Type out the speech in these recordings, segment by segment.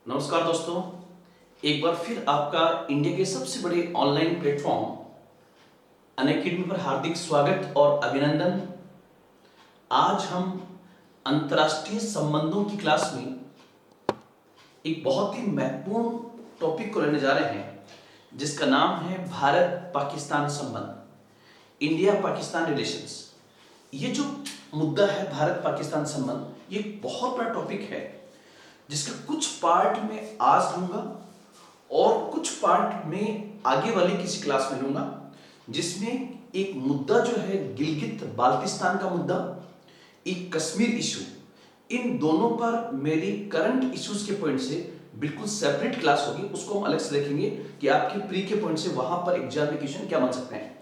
नमस्कार दोस्तों, एक बार फिर आपका इंडिया के सबसे बड़े ऑनलाइन प्लेटफॉर्म अनअकैडमी पर हार्दिक स्वागत और अभिनंदन। आज हम अंतर्राष्ट्रीय संबंधों की क्लास में एक बहुत ही महत्वपूर्ण टॉपिक को लेने जा रहे हैं, जिसका नाम है भारत पाकिस्तान संबंध, इंडिया पाकिस्तान रिलेशंस। ये जो मुद्दा है भारत पाकिस्तान संबंध, ये बहुत बड़ा टॉपिक है जिसका कुछ पार्ट में आज लूंगा और कुछ पार्ट में आगे वाली किसी क्लास में लूंगा, जिसमें एक मुद्दा जो है गिलगित बाल्टिस्तान का मुद्दा, एक कश्मीर इशू, इन दोनों पर मेरी करंट इश्यूज के पॉइंट से बिल्कुल सेपरेट क्लास होगी। उसको हम अलग से देखेंगे कि आपके प्री के पॉइंट से वहां पर एग्जाम में क्वेश्चन क्या बन सकते हैं।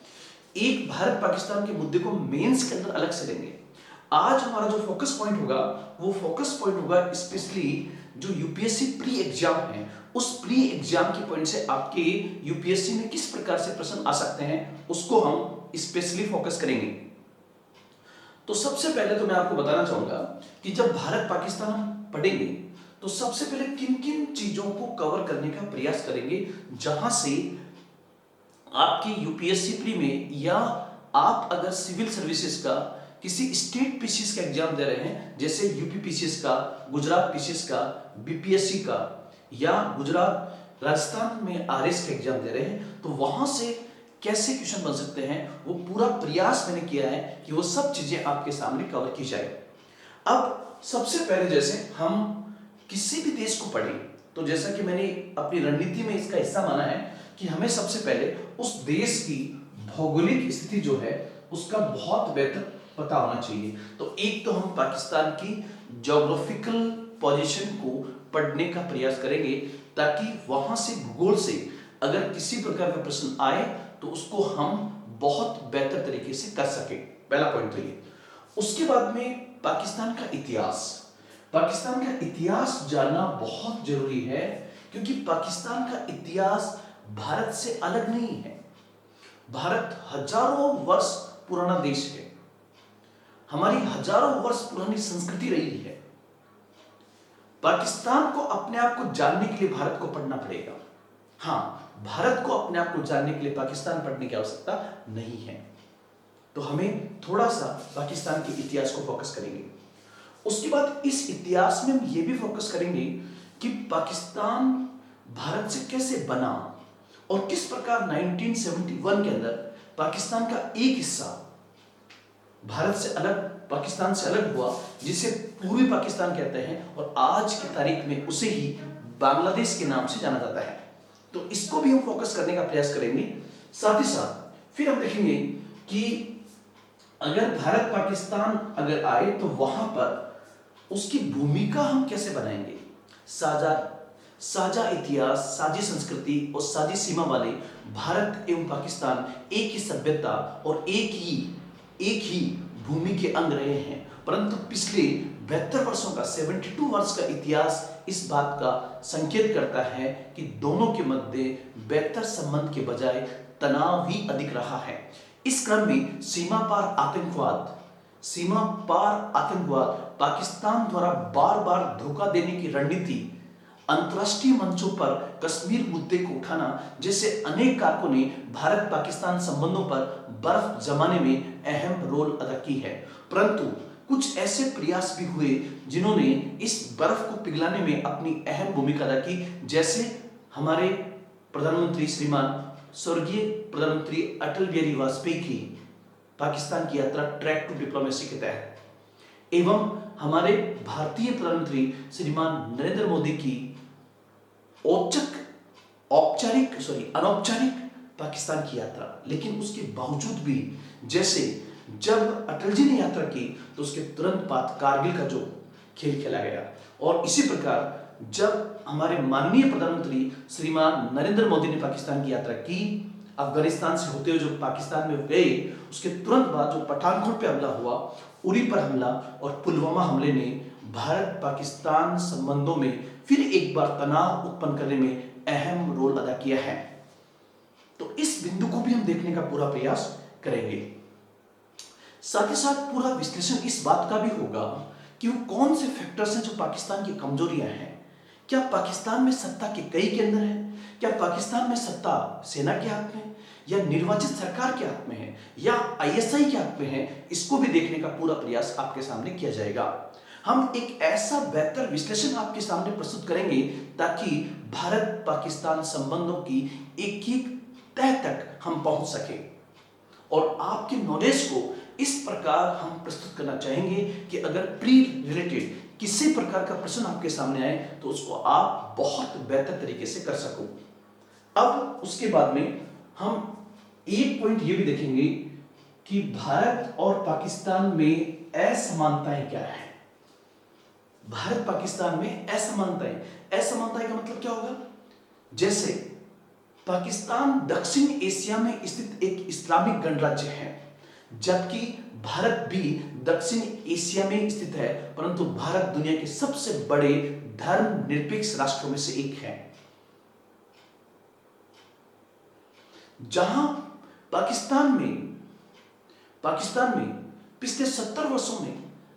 एक भारत पाकिस्तान के मुद्दे को मेंस के अंदर अलग से लेंगे। आज हमारा जो फोकस पॉइंट होगा वो फोकस पॉइंट होगा स्पेशली जो यूपीएससी प्री एग्जाम है, उस प्री एग्जाम के पॉइंट से आपके यूपीएससी में किस प्रकार से प्रश्न आ सकते हैं उसको हम स्पेशली फोकस करेंगे। तो सबसे पहले तो मैं आपको बताना चाहूंगा कि जब भारत पाकिस्तान हम पढ़ेंगे तो सबसे पहले किन किन चीजों को कवर करने का प्रयास करेंगे, जहां से आपकी यूपीएससी प्री में या आप अगर सिविल सर्विसेज का किसी स्टेट पीसीएस का एग्जाम दे रहे हैं, जैसे यूपी पीसीएस का, गुजरात पीसीएस का, बीपीएससी का, या गुजरात राजस्थान में आरएस का एग्जाम दे रहे हैं, तो वहां से कैसे क्वेश्चन बन सकते हैं वो पूरा प्रयास मैंने किया है कि वो सब चीजें आपके सामने कवर की जाए। अब सबसे पहले जैसे हम किसी भी देश को पढ़ें तो जैसा कि मैंने अपनी रणनीति में इसका हिस्सा माना है कि हमें सबसे पहले उस देश की भौगोलिक स्थिति जो है उसका बहुत बेहतर पता होना चाहिए। तो एक तो हम पाकिस्तान की ज्योग्राफिकल पोजीशन को पढ़ने का प्रयास करेंगे, ताकि वहां से भूगोल से अगर किसी प्रकार का प्रश्न आए तो उसको हम बहुत बेहतर तरीके से कर सके। पहला पॉइंट तो ये। उसके बाद में पाकिस्तान का इतिहास, पाकिस्तान का इतिहास जानना बहुत जरूरी है, क्योंकि पाकिस्तान का इतिहास भारत से अलग नहीं है। भारत हजारों वर्ष पुराना देश है, हमारी हजारों वर्ष पुरानी संस्कृति रही है। पाकिस्तान को अपने आप को जानने के लिए भारत को पढ़ना पड़ेगा। हाँ, भारत को अपने आप को जानने के लिए पाकिस्तान पढ़ने की आवश्यकता नहीं है। तो हमें थोड़ा सा पाकिस्तान के इतिहास को फोकस करेंगे। उसके बाद इस इतिहास में हम ये भी फोकस करेंगे कि पाकिस्तान भारत से कैसे बना और किस प्रकार 1971 के अंदर पाकिस्तान का एक हिस्सा भारत से अलग, पाकिस्तान से अलग हुआ, जिसे पूर्वी पाकिस्तान कहते हैं, और आज की तारीख में उसे ही बांग्लादेश के नाम से जाना जाता है। तो इसको भी हम फोकस करने का प्रयास करेंगे। साथ ही साथ फिर हम देखेंगे कि अगर भारत पाकिस्तान अगर आए तो वहां पर उसकी भूमिका हम कैसे बनाएंगे। साझा इतिहास, साझी संस्कृति और साझी सीमा वाले भारत एवं पाकिस्तान एक ही सभ्यता और एक ही भूमि के अंग रहे हैं, परंतु पिछले 72 वर्षों का 72 वर्ष का इतिहास इस बात का संकेत करता है कि दोनों के मध्य बेहतर संबंध के बजाय तनाव ही अधिक रहा है। इस क्रम में सीमा पार आतंकवाद, पाकिस्तान द्वारा बार बार धोखा देने की रणनीति, अंतरराष्ट्रीय मंचों पर कश्मीर मुद्दे को उठाना जैसे अनेक कारकों ने भारत पाकिस्तान संबंधों पर बर्फ जमाने में अहम रोल अदा की है। परंतु कुछ ऐसे प्रयास भी हुए जिन्होंने इस बर्फ को पिघलाने में अपनी अहम भूमिका अदा की, जैसे हमारे प्रधानमंत्री श्रीमान स्वर्गीय प्रधानमंत्री अटल बिहारी वाजपेयी की पाकिस्तान की यात्रा ट्रैक टू डिप्लोमेसी के तहत, एवं हमारे भारतीय प्रधानमंत्री श्रीमान नरेंद्र मोदी की अनौपचारिक पाकिस्तान की यात्रा। लेकिन उसके बावजूद भी जैसे जब अटल जी ने यात्रा की तो उसके तुरंत बाद कारगिल का जो खेल खेला गया, और इसी प्रकार जब हमारे माननीय प्रधानमंत्री श्रीमान नरेंद्र मोदी ने पाकिस्तान की यात्रा की, अफगानिस्तान से होते हुए जो पाकिस्तान में गए, उसके तुरंत बाद जो पठानकोट पे हमला हुआ, उरी पर हमला और पुलवामा हमले ने भारत पाकिस्तान संबंधों में फिर एक बार तनाव उत्पन्न करने में अहम रोल अदा किया है। तो इस बिंदु को भी हम देखने का पूरा प्रयास करेंगे। साथ ही साथ पूरा विश्लेषण इस बात का भी होगा कि वो कौन से फैक्टर्स हैं जो पाकिस्तान की कमजोरियां हैं, क्या पाकिस्तान में सत्ता के कई केंद्र हैं? क्या पाकिस्तान में सत्ता सेना के हाथ में या निर्वाचित सरकार के हाथ में है या आईएसआई के हाथ में है? इसको भी देखने का पूरा प्रयास आपके सामने किया जाएगा। हम एक ऐसा बेहतर विश्लेषण आपके सामने प्रस्तुत करेंगे ताकि भारत पाकिस्तान संबंधों की एक एक तह तक हम पहुंच सके, और आपके नॉलेज को इस प्रकार हम प्रस्तुत करना चाहेंगे कि अगर प्री रिलेटेड किसी प्रकार का प्रश्न आपके सामने आए तो उसको आप बहुत बेहतर तरीके से कर सको। अब उसके बाद में हम एक पॉइंट ये भी देखेंगे कि भारत और पाकिस्तान में असमानताएं क्या है। भारत पाकिस्तान में असमानताएं का मतलब क्या होगा? जैसे पाकिस्तान दक्षिण एशिया में स्थित एक इस्लामिक गणराज्य है, जबकि भारत भी दक्षिण एशिया में स्थित है, परंतु भारत दुनिया के सबसे बड़े धर्मनिरपेक्ष राष्ट्रों में से एक है। जहां पाकिस्तान में पिछले 70 वर्षों में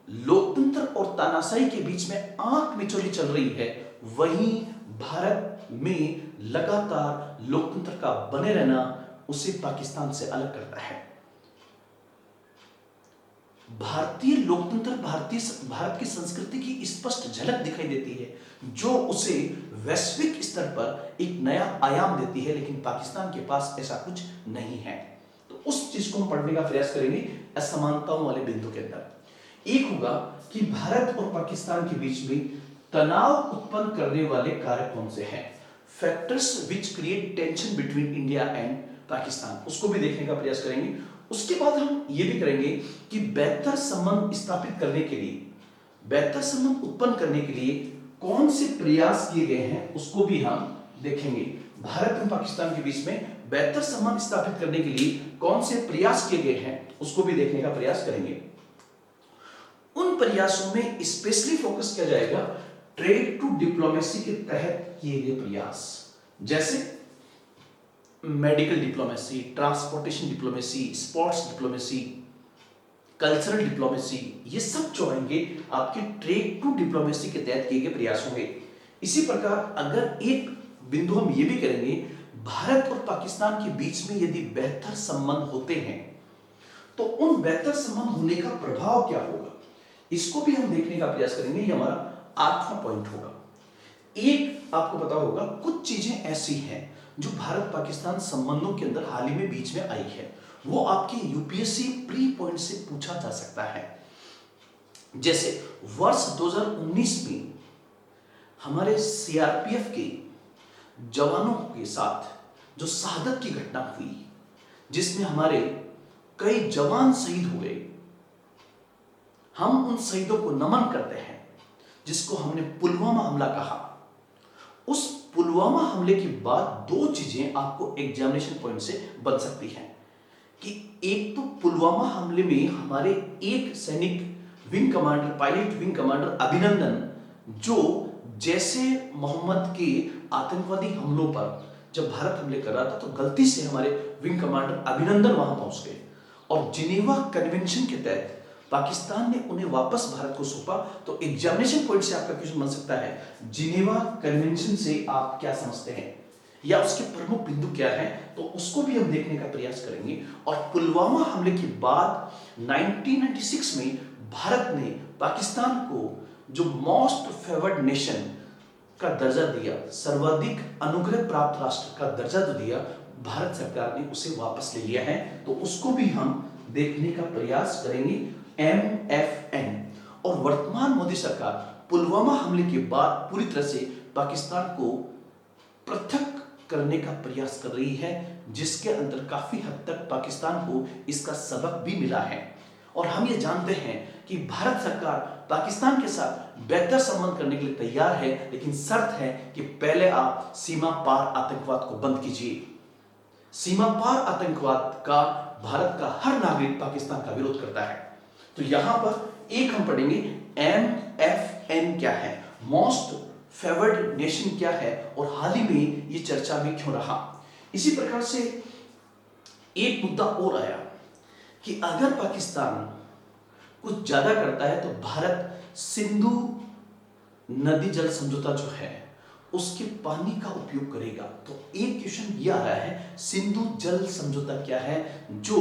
लोकतंत्र और तानाशाही के बीच में आंख मिचौली चल रही है, वहीं भारत में लगातार लोकतंत्र का बने रहना उसे पाकिस्तान से अलग करता है। भारतीय लोकतंत्र भारत की संस्कृति की स्पष्ट झलक दिखाई देती है, जो उसे वैश्विक स्तर पर एक नया आयाम देती है, लेकिन पाकिस्तान के पास ऐसा कुछ नहीं है। तो उस चीज को हम पढ़ने का प्रयास करेंगे असमानताओं वाले बिंदु के अंदर। एक होगा कि भारत और पाकिस्तान के बीच में तनाव उत्पन्न करने वाले कारक कौन से हैं, factors which create tension between India and Pakistan, उसको भी देखने का प्रयास करेंगे। उसके बाद हम ये भी करेंगे कि बेहतर संबंध स्थापित करने के लिए, बेहतर संबंध उत्पन्न करने के लिए कौन से प्रयास किए गए हैं, उसको भी हम देखेंगे। भारत और पाकिस्तान के बीच में बेहतर संबंध स्थापित करने के लिए कौन से प्रयास किए गए हैं, उसको भी देखने का प्रयास करेंगे। उन प्रयासों में स्पेशली फोकस किया जाएगा ट्रेड टू डिप्लोमेसी के तहत किए गए प्रयास, जैसे medical diplomacy, transportation diplomacy, sports diplomacy, cultural diplomacy, ये सब जो आएंगे आपके ट्रेड टू डिप्लोमेसी के तहत किए गए प्रयास होंगे। इसी प्रकार अगर एक बिंदु हम ये भी करेंगे, भारत और पाकिस्तान के बीच में यदि बेहतर संबंध होते हैं तो उन बेहतर संबंध होने का प्रभाव क्या होगा, इसको भी हम देखने का प्रयास करेंगे। ये हमारा 8वां पॉइंट होगा। एक आपको पता होगा कुछ चीजें ऐसी हैं जो भारत पाकिस्तान संबंधों के अंदर हाल ही में बीच में आई है, वो आपके यूपीएससी प्री पॉइंट से पूछा जा सकता है। जैसे वर्ष 2019 में हमारे सीआरपीएफ के जवानों के साथ जो शहादत की घटना हुई, जिसमें हमारे कई जवान शहीद हुए, हम उन शहीदों को नमन करते हैं, जिसको हमने पुलवामा हमला कहा। उस पुलवामा हमले के बाद दो चीजें आपको एग्जामिनेशन पॉइंट से बन सकती हैं कि एक तो पुलवामा हमले में हमारे एक सैनिक wing commander, pilot wing commander अभिनंदन, जो जैसे मोहम्मद के आतंकवादी हमलों पर जब भारत हमले कर रहा था तो गलती से हमारे विंग कमांडर अभिनंदन वहां पहुंच गए और जिनेवा कन्वेंशन के तहत पाकिस्तान ने उन्हें वापस भारत को सौंपा। तो एग्जामिनेशन पॉइंट से आपका क्वेश्चन बन सकता है, जिनेवा कन्वेंशन से आप क्या समझते हैं या उसके प्रमुख बिंदु क्या है, तो उसको भी हम देखने का प्रयास करेंगे। और पुलवामा हमले के बाद 1996 में भारत ने पाकिस्तान को जो मोस्ट फेवर्ड नेशन का दर्जा दिया, सर्वाधिक अनुग्रह प्राप्त राष्ट्र का दर्जा जो दिया, भारत सरकार ने उसे वापस ले लिया है, तो उसको भी हम देखने का प्रयास करेंगे। MFN और वर्तमान मोदी सरकार पुलवामा हमले के बाद पूरी तरह से पाकिस्तान को पृथक करने का प्रयास कर रही है, जिसके अंदर काफी हद तक पाकिस्तान को इसका सबक भी मिला है। और हम ये जानते हैं कि भारत सरकार पाकिस्तान के साथ बेहतर संबंध करने के लिए तैयार है, लेकिन शर्त है कि पहले आप सीमा पार आतंकवाद को बंद कीजिए। सीमा पार आतंकवाद का भारत का हर नागरिक पाकिस्तान का विरोध करता है। तो यहां पर एक हम पढ़ेंगे MFN क्या है, मोस्ट फेवर्ड नेशन क्या है, और हाल ही में ये चर्चा में क्यों रहा। इसी प्रकार से एक मुद्दा और आया कि अगर पाकिस्तान कुछ ज्यादा करता है तो भारत सिंधु नदी जल समझौता जो है उसके पानी का उपयोग करेगा। तो एक क्वेश्चन ये आ रहा है, सिंधु जल समझौता क्या है, जो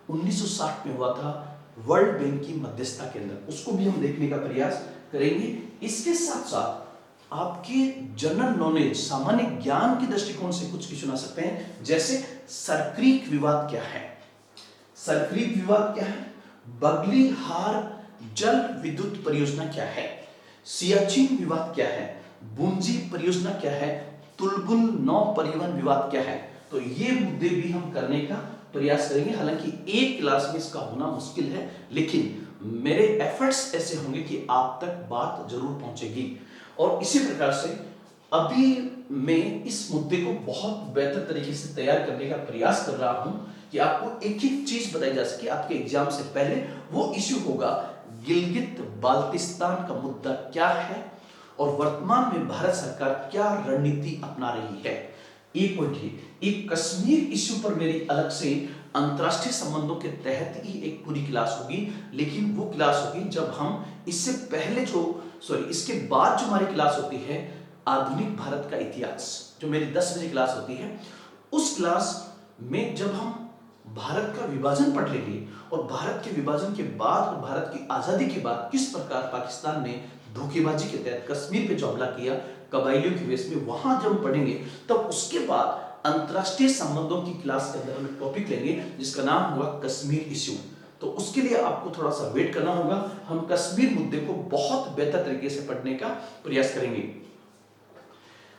1960 में हुआ था वर्ल्ड बैंक की मध्यस्थता के अंदर, उसको भी हम देखने का प्रयास करेंगे। इसके साथ साथ आपके जनरल नॉलेज, सामान्य ज्ञान के दृष्टिकोण से कुछ क्वेश्चन आ सकते हैं, जैसे सरक्रीक विवाद क्या है, सरक्रीक विवाद क्या है, बगलीहार जल विद्युत परियोजना क्या है, सियाचिन विवाद क्या है, बुंजी परियोजना क्या है, तुलबुल नौ परिवहन विवाद क्या है। तो ये मुद्दे भी हम करने का प्रयास करेंगे। हालांकि एक क्लास में इसका होना मुश्किल है, लेकिन मेरे एफर्ट्स ऐसे होंगे कि आप तक बात जरूर पहुंचेगी। और इसी प्रकार से अभी मैं इस मुद्दे को बहुत बेहतर तरीके से तैयार करने का प्रयास कर रहा हूं कि आपको एक एक चीज बताई जा सके आपके एग्जाम से पहले। वो इश्यू होगा गिलगित बाल्टिस्तान का मुद्दा क्या है और वर्तमान में भारत सरकार क्या रणनीति अपना रही है। एक पॉइंट ही, एक कश्मीर इश्यू पर मेरी अलग से अंतरराष्ट्रीय संबंधों के तहत ही एक पूरी क्लास होगी, लेकिन वो क्लास होगी जब हम इससे पहले इसके बाद जो हमारी क्लास होती है आधुनिक भारत का इतिहास, जो मेरी 10 बजे क्लास होती है, उस क्लास में जब हम भारत का विभाजन पढ़ लेंगे और भारत के विभाजन के बाद और भारत की आजादी के बाद किस प्रकार पाकिस्तान ने धोखेबाजी के तहत कश्मीर पे जो हमला किया कबायलियों के वेश में, वहां जब हम पढ़ेंगे तब उसके बाद अंतरराष्ट्रीय संबंधों की क्लास के अंदर हम एक टॉपिक लेंगे जिसका नाम होगा कश्मीर इश्यू। तो उसके लिए आपको थोड़ा सा वेट करना होगा। हम कश्मीर मुद्दे को बहुत बेहतर तरीके से पढ़ने का प्रयास करेंगे।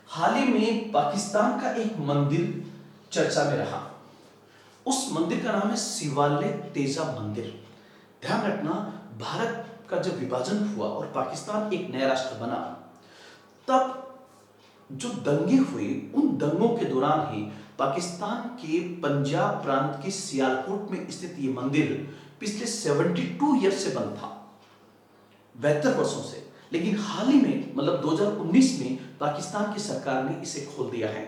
हाल ही में पाकिस्तान का एक मंदिर चर्चा में रहा, उस मंदिर का नाम है शिवालय तेजा मंदिर। ध्यान रखना, भारत का जब विभाजन हुआ और पाकिस्तान एक नया राष्ट्र बना, तब जो दंगे हुए, उन दंगों के दौरान ही पाकिस्तान के पंजाब प्रांत के सियालकोट में स्थित ये मंदिर पिछले 72 ईयर से बंद था, 72 वर्षों से। लेकिन हाल ही में मतलब 2019 में पाकिस्तान की सरकार ने इसे खोल दिया है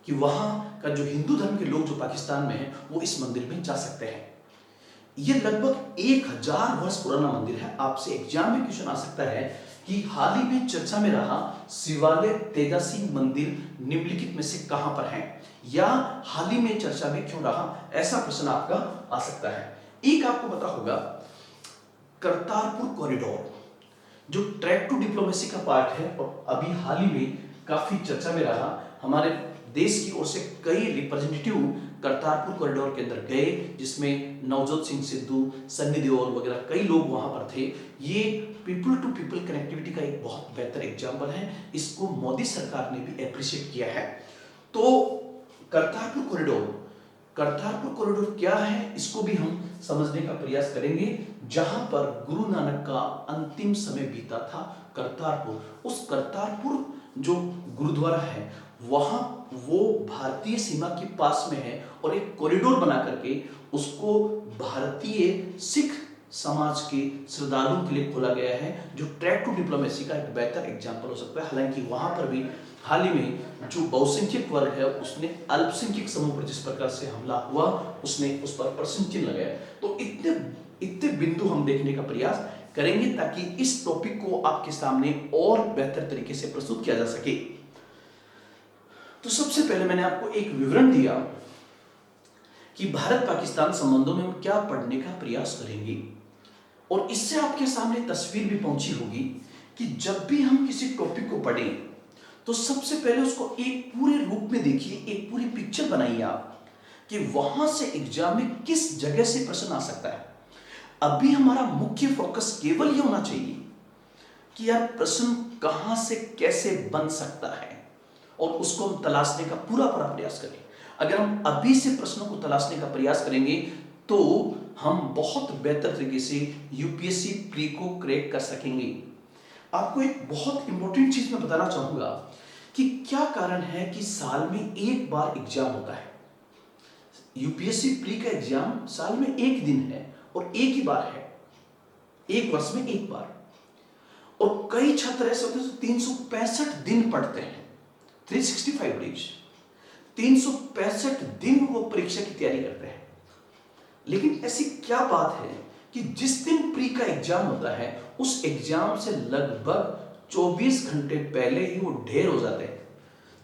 कि वहां का जो हिंदू धर्म के लोग जो पाकिस्तान में हैं वो इस मंदिर में जा सकते हैं। ये लगभग 1000 वर्ष पुराना मंदिर है। आपसे एग्जाम में क्वेश्चन आ सकता है कि हाल ही में चर्चा में रहा शिवालय तेजा सिंह मंदिर निम्नलिखित में से कहां पर है, या हाल ही में चर्चा में क्यों रहा, ऐसा प्रश्न आपका आ सकता है। एक आपको पता होगा करतारपुर कॉरिडोर जो ट्रैक टू डिप्लोमेसी का पार्ट है और अभी हाल ही में काफी चर्चा में रहा। हमारे देश की ओर से कई रिप्रेजेंटेटिव करतारपुर कॉरिडोर के अंदर गए, जिसमें नवजोत सिंह सिद्धू, सन्नी देओल वगैरह कई लोग वहां पर थे। ये पीपल टू पीपल कनेक्टिविटी का एक बहुत बेहतर एग्जाम्पल है, इसको मोदी सरकार ने भी एप्रिशिएट किया है। तो करतारपुर कॉरिडोर क्या है, इसको भी हम समझने का प्रयास करेंगे। जहां पर गुरु नानक का अंतिम समय बीता था करतारपुर, उस करतारपुर जो गुरुद्वारा है वहां वो भारतीय सीमा के पास में है और एक कॉरिडोर बना करके उसको भारतीय सिख समाज के श्रद्धालुओं के लिए खोला गया है, जो ट्रैक टू डिप्लोमेसी का एक बेहतर एग्जाम्पल हो सकता है। हालांकि वहां पर भी हाल ही में जो बहुसंख्यक वर्ग है उसने अल्पसंख्यक समूह पर जिस प्रकार से हमला हुआ उसने उस पर प्रश्न चिन्ह लगाया। तो इतने बिंदु हम देखने का प्रयास करेंगे ताकि इस टॉपिक को आपके सामने और बेहतर तरीके से प्रस्तुत किया जा सके। तो सबसे पहले मैंने आपको एक विवरण दिया कि भारत पाकिस्तान संबंधों में हम क्या पढ़ने का प्रयास करेंगे, और इससे आपके सामने तस्वीर भी पहुंची होगी कि जब भी हम किसी टॉपिक को पढ़ें तो सबसे पहले उसको एक पूरे रूप में देखिए, एक पूरी पिक्चर बनाइए आप कि वहां से एग्जाम में किस जगह से प्रश्न आ सकता है। अभी हमारा मुख्य फोकस केवल ये होना चाहिए कि यार प्रश्न कहां से कैसे बन सकता है और उसको हम तलाशने का पूरा प्रयास करें। अगर हम अभी से प्रश्नों को तलाशने का प्रयास करेंगे तो हम बहुत बेहतर तरीके से यूपीएससी प्री को क्रैक कर सकेंगे। आपको एक बहुत इंपॉर्टेंट चीज मैं बताना चाहूंगा कि क्या कारण है कि साल में एक बार एग्जाम होता है। यूपीएससी प्री का एग्जाम साल में एक दिन है और एक ही बार है, एक वर्ष में एक बार। और कई छात्र ऐसे होते हैं 365 दिन पढ़ते हैं, 365 डेज, 365 दिन वो परीक्षा की तैयारी करते हैं। लेकिन ऐसी क्या बात है कि जिस दिन प्री का एग्जाम होता है उस एग्जाम से लगभग 24 घंटे पहले ही वो ढेर हो जाते हैं।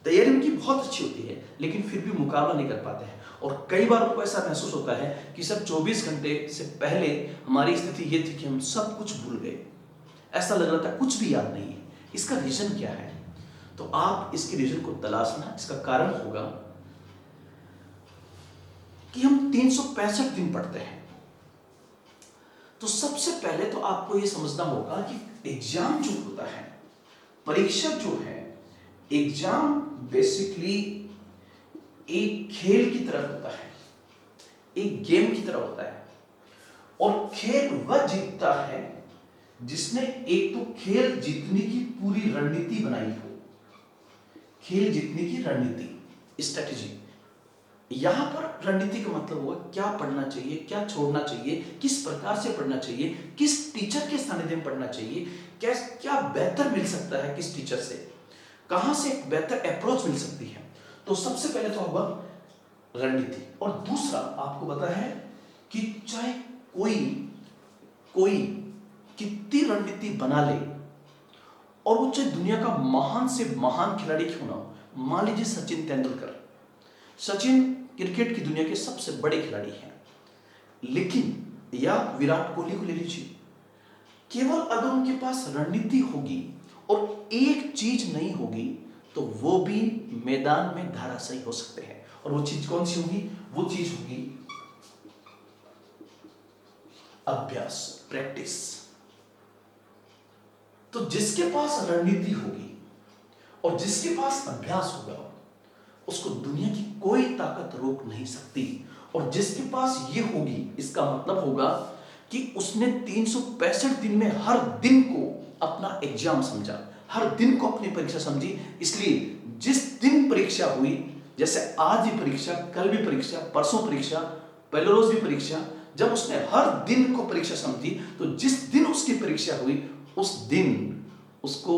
तैयारी उनकी बहुत अच्छी होती है, लेकिन फिर भी मुकाबला नहीं कर पाते हैं। और कई बार उनको ऐसा महसूस होता है कि सर 24 घंटे से पहले हमारी स्थिति ये थी कि हम सब कुछ भूल गए, ऐसा लग रहा था कुछ भी याद नहीं है। इसका रीजन क्या है? तो आप इसके रीजन को तलाशना। इसका कारण होगा कि हम 365 दिन पढ़ते हैं। तो सबसे पहले तो आपको यह समझना होगा कि एग्जाम जो होता है, परीक्षा जो है, एग्जाम बेसिकली एक खेल की तरह होता है, एक गेम की तरह होता है। और खेल वह जीतता है जिसने एक तो खेल जीतने की पूरी रणनीति बनाई हो। खेल जीतने की रणनीति, स्ट्रेटेजी। यहां पर रणनीति का मतलब होगा क्या पढ़ना चाहिए, क्या छोड़ना चाहिए, किस प्रकार से पढ़ना चाहिए, किस टीचर के सानिध्य में पढ़ना चाहिए, क्या बेहतर मिल सकता है किस टीचर से, कहां से एक बेहतर अप्रोच मिल सकती है। तो सबसे पहले तो होगा रणनीति। और दूसरा आपको पता है कि चाहे कोई कितनी रणनीति बना ले, और वो चाहे दुनिया का महान से महान खिलाड़ी क्यों ना हो, मान लीजिए सचिन तेंदुलकर। सचिन क्रिकेट की दुनिया के सबसे बड़े खिलाड़ी हैं, लेकिन या विराट कोहली को ले लीजिए, केवल अगर उनके पास रणनीति होगी और एक चीज नहीं होगी तो वो भी मैदान में धराशायी हो सकते हैं। और वो चीज कौन सी होगी? वो चीज होगी अभ्यास, प्रैक्टिस। तो जिसके पास रणनीति होगी और जिसके पास अभ्यास होगा, उसको दुनिया की कोई ताकत रोक नहीं सकती। और जिसके पास ये होगी, इसका मतलब होगा कि उसने 365 दिन में हर दिन को अपना एग्जाम समझा, हर दिन को अपनी परीक्षा समझी। इसलिए जिस दिन परीक्षा हुई, जैसे आज भी परीक्षा, कल भी परीक्षा, परसों परीक्षा, पहले रोज भी परीक्षा, जब उसने हर दिन को परीक्षा समझी, तो जिस दिन उसकी परीक्षा हुई उस दिन उसको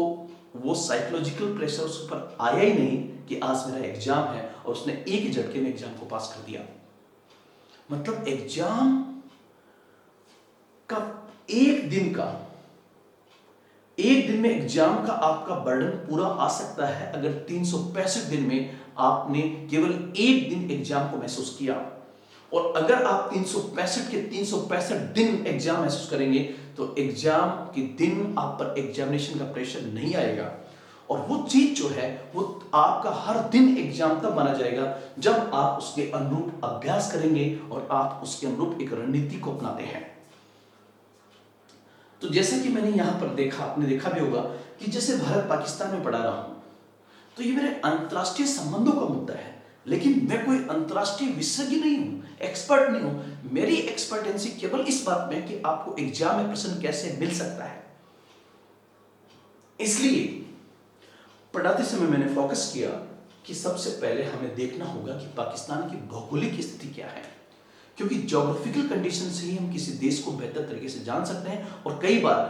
वो साइकोलॉजिकल प्रेशर उस पर आया ही नहीं कि आज मेरा एग्जाम है, और उसने एक ही झटके में एग्जाम को पास कर दिया। मतलब एग्जाम का एक दिन में एग्जाम का आपका बर्डन पूरा आ सकता है अगर 365 दिन में आपने केवल एक दिन एग्जाम को महसूस किया। और अगर आप 365 के 365 दिन एग्जाम महसूस करेंगे तो एग्जाम के दिन आप पर एग्जामिनेशन का प्रेशर नहीं आएगा। और वो चीज जो है वो आपका हर दिन एग्जाम तब माना जाएगा जब आप उसके अनुरूप अभ्यास करेंगे और आप उसके अनुरूप एक रणनीति को अपनाते हैं। तो जैसे कि मैंने यहां पर देखा, आपने देखा भी होगा कि जैसे भारत पाकिस्तान में पढ़ा रहा हूं, तो ये मेरे अंतरराष्ट्रीय संबंधों का मुद्दा है, लेकिन मैं कोई अंतरराष्ट्रीय विशेषज्ञ नहीं हूं, एक्सपर्ट नहीं हूं। मेरी एक्सपर्टेंसी केवल इस बात में कि आपको एग्जाम में प्रश्न कैसे मिल सकता है। इसलिए पढ़ाते समय मैंने फोकस किया कि सबसे पहले हमें देखना होगा कि पाकिस्तान की भौगोलिक स्थिति क्या है, क्योंकि ज्योग्राफिकल कंडीशन से ही हम किसी देश को बेहतर तरीके से जान सकते हैं। और कई बार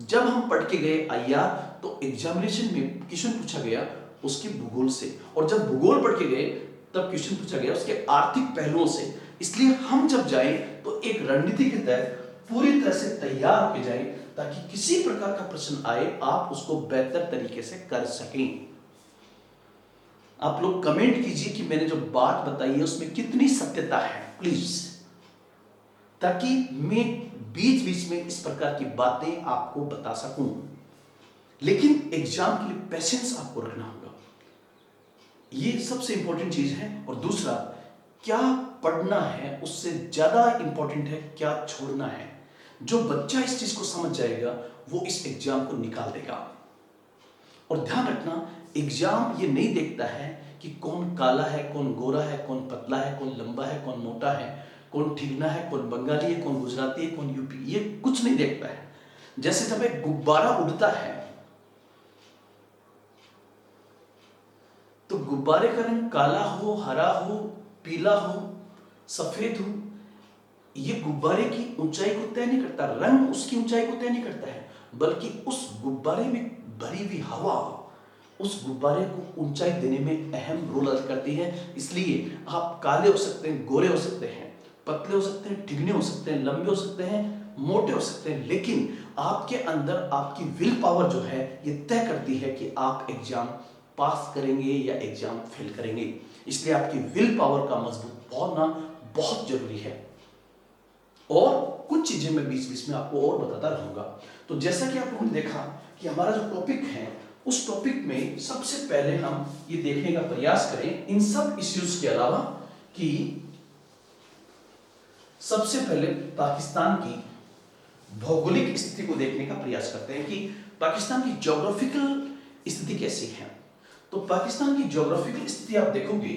जब हम पढ़ के गए आईआर, तो एग्जामिनेशन में क्वेश्चन पूछा गया उसके भूगोल से, और जब भूगोल पढ़ के गए तब क्वेश्चन पूछा गया उसके आर्थिक पहलुओं से। इसलिए हम जब जाएं तो एक रणनीति के तहत पूरी तरह से तैयार होकर जाएं, ताकि किसी प्रकार का प्रश्न आए आप उसको बेहतर तरीके से कर सकें। आप लोग कमेंट कीजिए कि मैंने जो बात बताई है उसमें कितनी सत्यता है, प्लीज, ताकि मैं बीच बीच में इस प्रकार की बातें आपको बता सकूं। लेकिन एग्जाम के लिए पेशेंस आपको रखना होगा, ये सबसे इंपॉर्टेंट चीज है। और दूसरा, क्या पढ़ना है उससे ज्यादा इंपॉर्टेंट है क्या छोड़ना है। जो बच्चा इस चीज को समझ जाएगा वो इस एग्जाम को निकाल देगा। और ध्यान रखना, एग्जाम ये नहीं देखता है कि कौन काला है, कौन गोरा है, कौन पतला है, कौन लंबा है, कौन मोटा है, कौन ठीकना है, कौन बंगाली है, कौन गुजराती है, कौन यूपी, ये कुछ नहीं देखता है। जैसे जब एक गुब्बारा उड़ता है तो गुब्बारे का रंग काला हो, हरा हो, पीला हो, सफेद हो, ये गुब्बारे की ऊंचाई को तय नहीं करता, रंग उसकी ऊंचाई को तय नहीं करता है, बल्कि उस गुब्बारे में भरी हुई हवा उस गुब्बारे को ऊंचाई देने में अहम रोल अदा करती है। इसलिए आप काले हो सकते हैं, गोरे हो सकते हैं, पतले हो सकते हैं, ठिगने हो सकते हैं, लंबे हो सकते हैं, मोटे हो सकते हैं, लेकिन आपके अंदर आपकी विल पावर जो है ये तय करती है कि आप एग्जाम पास करेंगे या एग्जाम फेल करेंगे। इसलिए आपकी विल पावर का मजबूत होना बहुत जरूरी है। और कुछ चीजें मैं बीच बीच में आपको और बताता रहूंगा। तो जैसा कि आप लोगों ने देखा कि हमारा जो टॉपिक है, उस टॉपिक में सबसे पहले हम ये देखने का प्रयास करें इन सब इश्यूज के अलावा कि सबसे पहले पाकिस्तान की भौगोलिक स्थिति को देखने का प्रयास करते हैं कि पाकिस्तान की ज्योग्राफिकल स्थिति कैसी है। तो पाकिस्तान की ज्योग्राफिकल स्थिति आप देखोगे,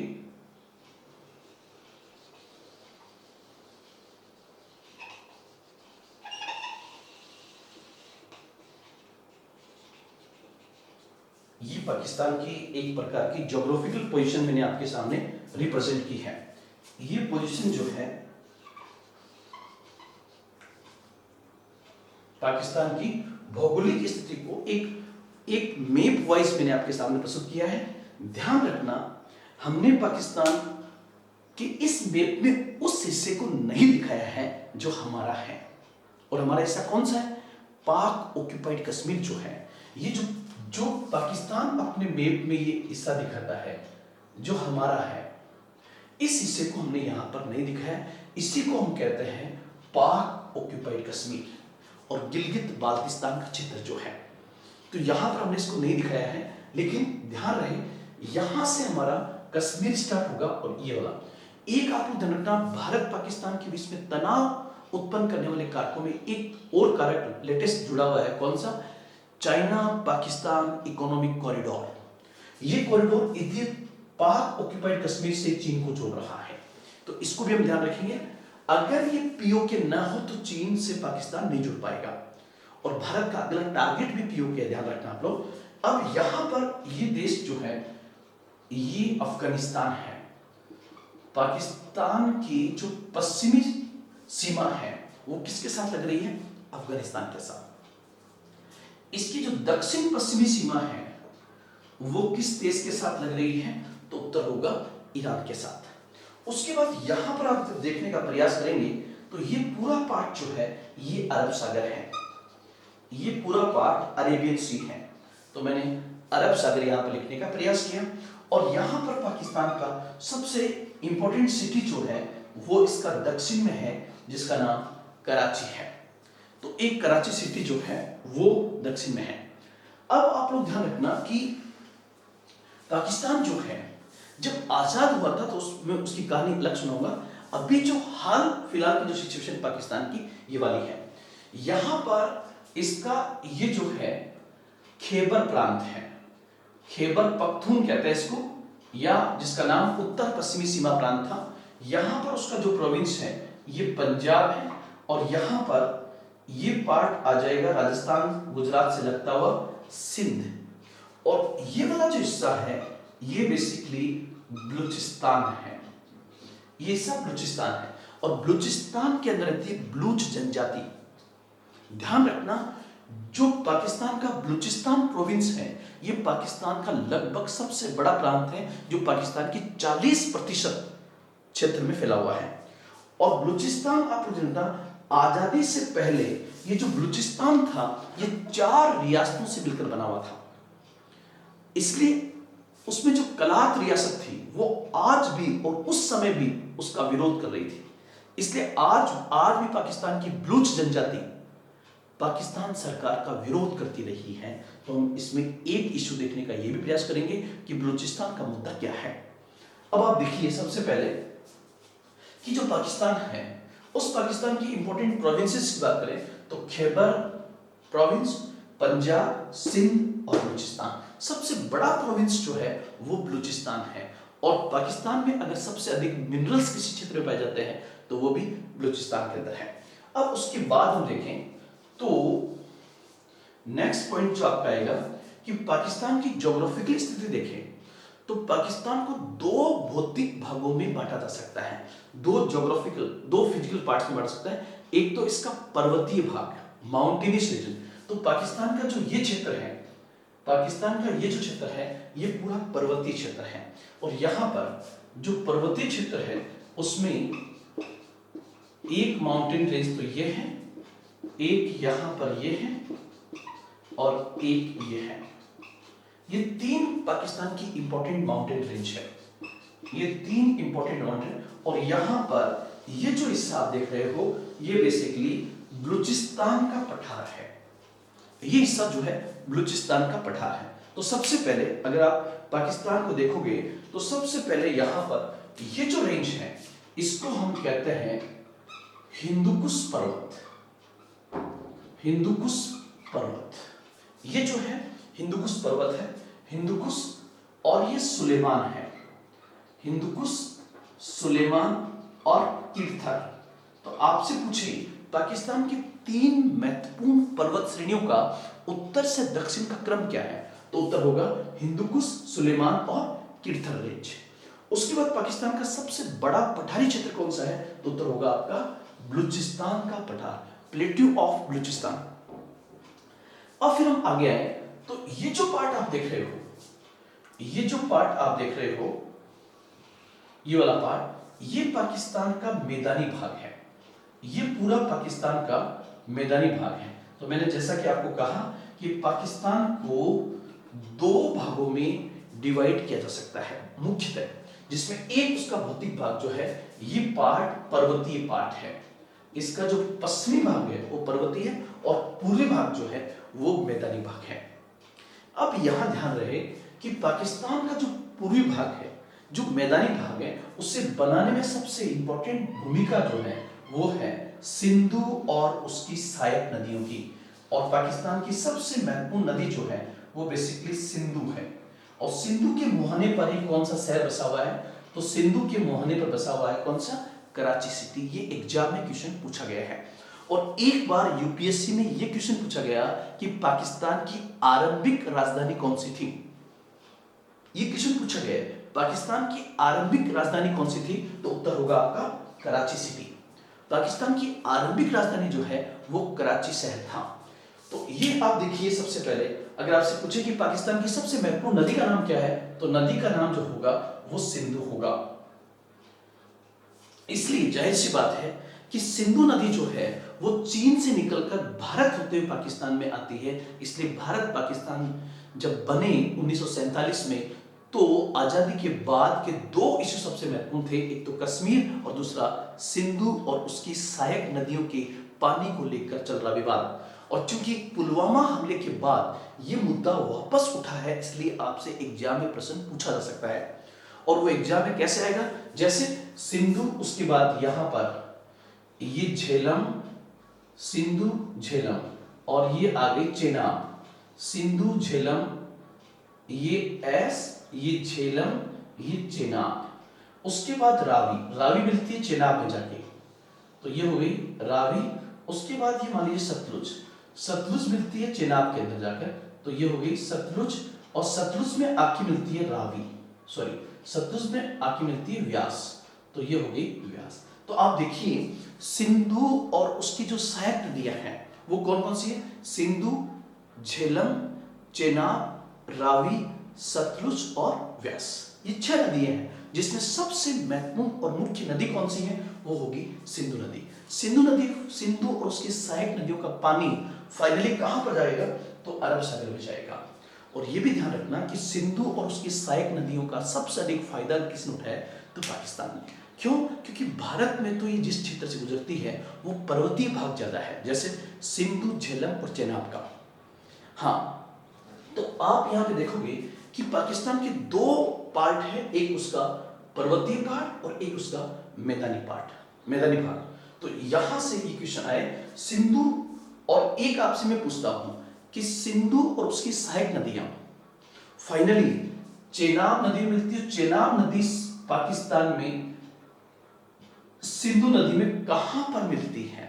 ये पाकिस्तान की एक प्रकार की ज्योग्राफिकल पोजीशन मैंने आपके सामने रिप्रेजेंट की है। ये पोजीशन जो है पाकिस्तान की भौगोलिक स्थिति को एक मैप वाइज मैंने आपके सामने प्रस्तुत किया है। ध्यान रखना, हमने पाकिस्तान के इस मैप में उस हिस्से को नहीं दिखाया है जो हमारा है। और हमारा हिस्सा कौन सा है? पाक ऑक्यूपाइड कश्मीर जो है, ये जो पाकिस्तान अपने मैप में ये हिस्सा दिखाता है जो हमारा है, इस हिस्से को हमने यहां पर नहीं दिखाया। इसी को हम कहते हैं पाक ऑक्यूपाइड कश्मीर और गिलगित बाल्टिस्तान का क्षेत्र जो है। तो यहां पर हमने इसको नहीं दिखाया है, लेकिन ध्यान रहे यहां से हमारा कश्मीर स्टार्ट होगा। और ये वाला एक आप लोग ध्यान रखना, भारत पाकिस्तान के बीच में तनाव उत्पन्न करने वाले कारकों में एक और कारक लेटेस्ट जुड़ा हुआ है। कौन सा? China Pakistan economic corridor. ये कॉरिडोर इधर पाक ऑक्यूपाइड कश्मीर से चीन को जोड़ रहा है, तो इसको भी हम ध्यान रखेंगे। अगर ये पीओके ना हो तो चीन से पाकिस्तान नहीं जुड़ पाएगा, और भारत का अगला टारगेट भी पीओके, ध्यान रखना आप लोग। अब यहां पर ये देश जो है ये अफगानिस्तान है। पाकिस्तान की जो पश्चिमी सीमा है वो किसके साथ लग रही है? अफगानिस्तान के साथ। इसकी जो दक्षिण पश्चिमी सीमा है वो किस देश के साथ लग रही है? तो उत्तर होगा ईरान के साथ। उसके बाद यहां पर आप देखने का प्रयास करेंगे तो ये पूरा पार्ट जो है ये अरब सागर है, ये पूरा पार्ट अरेबियन सी है। तो मैंने अरब सागर यहां पर लिखने का प्रयास किया। और यहां पर पाकिस्तान का सबसे इंपॉर्टेंट सिटी जो है वो इसका दक्षिण में है, जिसका नाम कराची है। तो एक कराची सिटी जो है वो दक्षिण में है। अब आप लोग ध्यान रखना कि पाकिस्तान जो है जब आजाद हुआ था तो उसमें उसकी कहानी अलग सुनाऊंगा। अभी जो हाल फिलहाल की जो सिचुएशन पाकिस्तान की ये वाली है, यहां पर इसका ये जो है खैबर प्रांत है, खैबर पख्तून कहते हैं इसको, या जिसका नाम उत्तर पश्चिमी सीमा प्रांत था। यहां पर उसका जो प्रोविंस है ये पंजाब है, और यहां पर ये पार्ट आ जाएगा राजस्थान गुजरात से लगता हुआ सिंध। और ये वाला जो हिस्सा है ये बेसिकली बलूचिस्तान है, ये सब बलूचिस्तान है। और बलूचिस्तान के अंदर रहती है बलूच जनजाति। ध्यान रखना, जो पाकिस्तान का बलूचिस्तान प्रोविंस है ये पाकिस्तान का लगभग सबसे बड़ा प्रांत है, जो पाकिस्तान की 40% क्षेत्र में फैला हुआ है। और बलूचिस्तान आप जानना, आजादी से पहले ये जो बलूचिस्तान था ये 4 रियासतों से मिलकर बना हुआ था। इसलिए उसमें जो कलात रियासत थी वो आज भी और उस समय भी उसका विरोध कर रही थी। इसलिए आज भी पाकिस्तान की बलूच जनजाति पाकिस्तान सरकार का विरोध करती रही है। तो हम इसमें एक इश्यू देखने का ये भी प्रयास करेंगे कि बलूचिस्तान का मुद्दा क्या है। अब आप देखिए सबसे पहले कि जो पाकिस्तान है उस पाकिस्तान की इंपॉर्टेंट प्रोविंसेस की बात करें तो खैबर प्रोविंस, पंजाब, सिंध और बलूचिस्तान। सबसे बड़ा प्रोविंस जो है वो बलूचिस्तान है। और पाकिस्तान में अगर सबसे अधिक मिनरल्स किसी क्षेत्र में पाए जाते हैं तो वो भी बलूचिस्तान के अंदर है। अब उसके बाद हम देखें तो नेक्स्ट पॉइंट जो आपका आएगा कि पाकिस्तान की ज्योग्राफिकल स्थिति देखें तो पाकिस्तान को 2 भौतिक भागों में बांटा जा सकता है, 2 फिजिकल पार्ट्स में बांटा सकता है। एक तो इसका पर्वतीय भाग, माउंटेनियस रीजन। तो पाकिस्तान का जो ये क्षेत्र है, पाकिस्तान का ये जो क्षेत्र है ये पूरा पर्वतीय क्षेत्र है। और यहां पर जो पर्वतीय क्षेत्र है उसमें एक माउंटेन रेंज तो ये है, एक यहां पर ये है और एक ये है। ये तीन पाकिस्तान की इंपॉर्टेंट माउंटेन रेंज है, ये तीन इंपॉर्टेंट माउंटेन। और यहां पर ये जो हिस्सा आप देख रहे हो ये बेसिकली बलूचिस्तान का पठार है, ये हिस्सा जो है बलूचिस्तान का पठार है। तो सबसे पहले अगर आप पाकिस्तान को देखोगे तो सबसे पहले यहां पर ये जो रेंज है इसको हम कहते हैं हिंदुकुश पर्वत। हिंदुकुश पर्वत ये जो है हिंदुकुश पर्वत है, हिंदुकुश, और ये सुलेमान है, हिंदुकुश, सुलेमान और किरथर। तो आपसे पूछे पाकिस्तान की तीन महत्वपूर्ण पर्वत श्रेणियों का उत्तर से दक्षिण का क्रम क्या है, तो उत्तर होगा हिंदुकुश, सुलेमान और किरथर रेंज। उसके बाद पाकिस्तान का सबसे बड़ा पठारी क्षेत्र कौन सा है, तो उत्तर होगा आपका बलूचिस्तान का पठार, प्लेट्यू ऑफ बलूचिस्तान। अब फिर हम आगे आए तो ये जो पार्ट आप देख रहे हो, ये जो पार्ट आप देख रहे हो, ये वाला पार्ट, ये पाकिस्तान का मैदानी भाग है, ये पूरा पाकिस्तान का मैदानी भाग है। तो मैंने जैसा कि आपको कहा कि पाकिस्तान को दो भागों में डिवाइड किया जा सकता है मुख्यतः, जिसमें एक उसका भौतिक भाग जो है ये पार्ट पर्वतीय पार्ट है, इसका जो पश्चिमी भाग है वो पर्वतीय है और पूर्वी भाग जो है वो मैदानी भाग है। अब यहां ध्यान रहे कि पाकिस्तान का जो पूर्वी भाग है, जो मैदानी भाग है, उसे बनाने में सबसे इंपॉर्टेंट भूमिका जो है वो है सिंधु और उसकी सहायक नदियों की। और पाकिस्तान की सबसे महत्वपूर्ण नदी जो है वो बेसिकली सिंधु है। और सिंधु के मुहाने पर ही कौन सा शहर बसा हुआ है, तो सिंधु के मुहाने पर बसा हुआ है कौन सा, कराची सिटी। ये एग्जाम में क्वेश्चन पूछा गया है। और एक बार यूपीएससी में ये क्वेश्चन पूछा गया कि पाकिस्तान की आरंभिक राजधानी कौन सी थी, ये क्वेश्चन पूछा गया है, पाकिस्तान की आरंभिक राजधानी कौन सी थी, तो उत्तर होगा आपका कराची सिटी। पाकिस्तान की आरंभिक राजधानी जो है वो कराची शहर था। तो ये आप देखिए, सबसे पहले अगर आपसे पूछे कि पाकिस्तान की सबसे महत्वपूर्ण नदी का नाम क्या है, तो नदी का नाम जो होगा वो सिंधु होगा। इसलिए जाहिर सी बात है कि सिंधु नदी जो है वो चीन से निकलकर भारत होते हुए पाकिस्तान में आती है। इसलिए भारत पाकिस्तान जब बने 1947 में, तो आजादी के बाद के दो इश्यू सबसे महत्वपूर्ण थे, एक तो कश्मीर और दूसरा सिंधु और उसकी सहायक नदियों के पानी को लेकर चल रहा विवाद। और चूंकि पुलवामा हमले के बाद ये मुद्दा वापस उठा है, इसलिए आपसे एग्जाम में प्रश्न पूछा जा सकता है। और वो एग्जाम में कैसे आएगा, जैसे सिंधु, उसके बाद यहां पर ये झेलम, सिंधु झेलम, और ये आ गई चेनाब, सिंधु झेलम, ये एस, ये झेलम, ये चेनाब। उसके बाद रावी, रावी मिलती है चेनाब में जाके, तो ये हो गई रावी। उसके बाद ये मान लीजिए सतलुज, सतलुज मिलती है चेनाब के अंदर जाकर, तो ये हो गई सतलुज। और सतलुज में आके मिलती है रावी, सॉरी सतलुज में आके मिलती है व्यास, तो ये हो गई व्यास। तो आप देखिए सिंधु और उसकी जो सहायक नदियां हैं वो कौन कौन सी है, सिंधु, झेलम, चेनाब, रावी, सतलुज और व्यास। ये 6 नदियां हैं, जिसमें सबसे महत्वपूर्ण और मुख्य नदी कौन सी है, वो होगी सिंधु नदी। सिंधु नदी, सिंधु और उसकी सहायक नदियों का पानी फाइनली कहां पर जाएगा, तो अरब सागर में जाएगा। और ये भी ध्यान रखना कि सिंधु और उसकी सहायक नदियों का सबसे अधिक फायदा किसने उठाया, तो पाकिस्तान ने। क्यों, क्योंकि भारत में तो ये जिस क्षेत्र से गुजरती है वो पर्वतीय भाग ज्यादा है, जैसे सिंधु, झेलम और चेनाब का। हाँ, तो आप यहां पे देखोगे कि पाकिस्तान के 2 पार्ट है, एक उसका पर्वतीय पार्ट और एक उसका मैदानी पार्ट, मैदानी भाग। तो यहां से ये क्वेश्चन आए सिंधु, और एक आपसे मैं पूछता हूं कि सिंधु और उसकी सहायक नदियां फाइनली चेनाब नदी मिलती है, चेनाब नदी पाकिस्तान में सिंधु नदी में कहां पर मिलती है,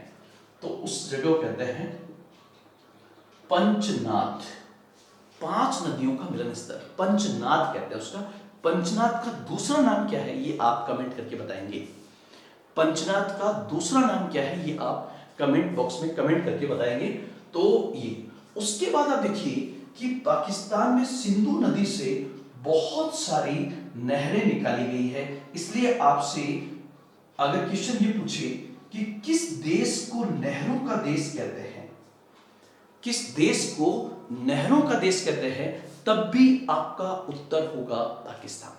तो उस जगह को कहते हैं पंचनाद। 5 नदियों का मिलन स्थल पंचनाद कहते हैं उसका। पंचनाद का दूसरा नाम क्या है, ये आप कमेंट करके बताएंगे। पंचनाद का दूसरा नाम क्या है, ये आप कमेंट बॉक्स में कमेंट करके बताएंगे। तो ये, उसके बाद आप देखिए कि पाकिस्तान में सिंधु नदी से बहुत सारी नहरें निकाली गई है। इसलिए आपसे अगर क्वेश्चन ये पूछे कि किस देश को नहरों का देश कहते हैं, किस देश को नहरों का देश कहते हैं, तब भी आपका उत्तर होगा पाकिस्तान।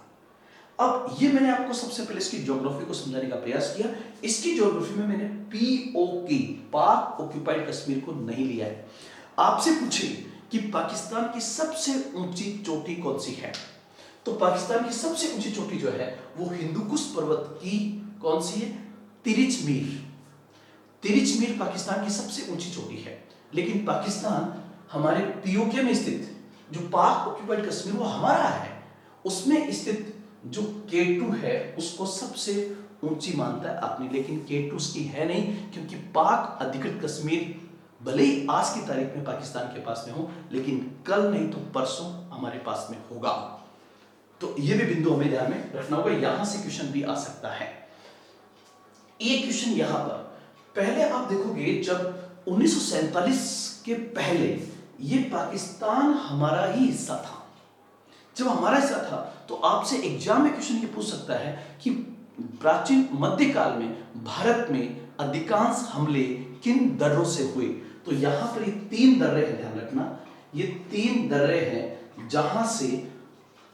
अब ये मैंने आपको सबसे पहले इसकी ज्योग्राफी को समझाने का प्रयास किया। इसकी ज्योग्राफी में मैंने पीओके, पाक ऑक्यूपाइड कश्मीर को नहीं लिया है। आपसे पूछे कि पाकिस्तान की सबसे ऊंची चोटी कौन सी है, तो पाकिस्तान की सबसे ऊंची चोटी जो है वो हिंदुकुश पर्वत की कौन सी है, तिरिच मीर। तिरिच मीर पाकिस्तान की सबसे ऊंची चोटी है। लेकिन पाकिस्तान हमारे पीओके में स्थित जो पाक ऑक्यूपाइड कश्मीर वो हमारा है, उसमें स्थित जो K2 है उसको सबसे ऊंची मानता है आपने, लेकिन K2 उसकी है नहीं, क्योंकि पाक अधिकृत कश्मीर भले ही आज की तारीख में पाकिस्तान के पास में हो, लेकिन कल नहीं तो परसों हमारे पास में होगा। तो ये भी बिंदु हमें ध्यान में रखना होगा। यहां से क्वेश्चन भी आ सकता है। एक क्वेश्चन यहां पर पहले आप देखोगे, जब 1947 के पहले ये पाकिस्तान हमारा ही हिस्सा था। जब हमारा हिस्सा था तो आपसे एग्जाम में क्वेश्चन ये पूछ सकता है कि प्राचीन मध्यकाल में भारत में अधिकांश हमले किन दर्रों से हुए। तो यहां पर ये 3 दर्रे हैं, ध्यान रखना, ये 3 दर्रे हैं जहां से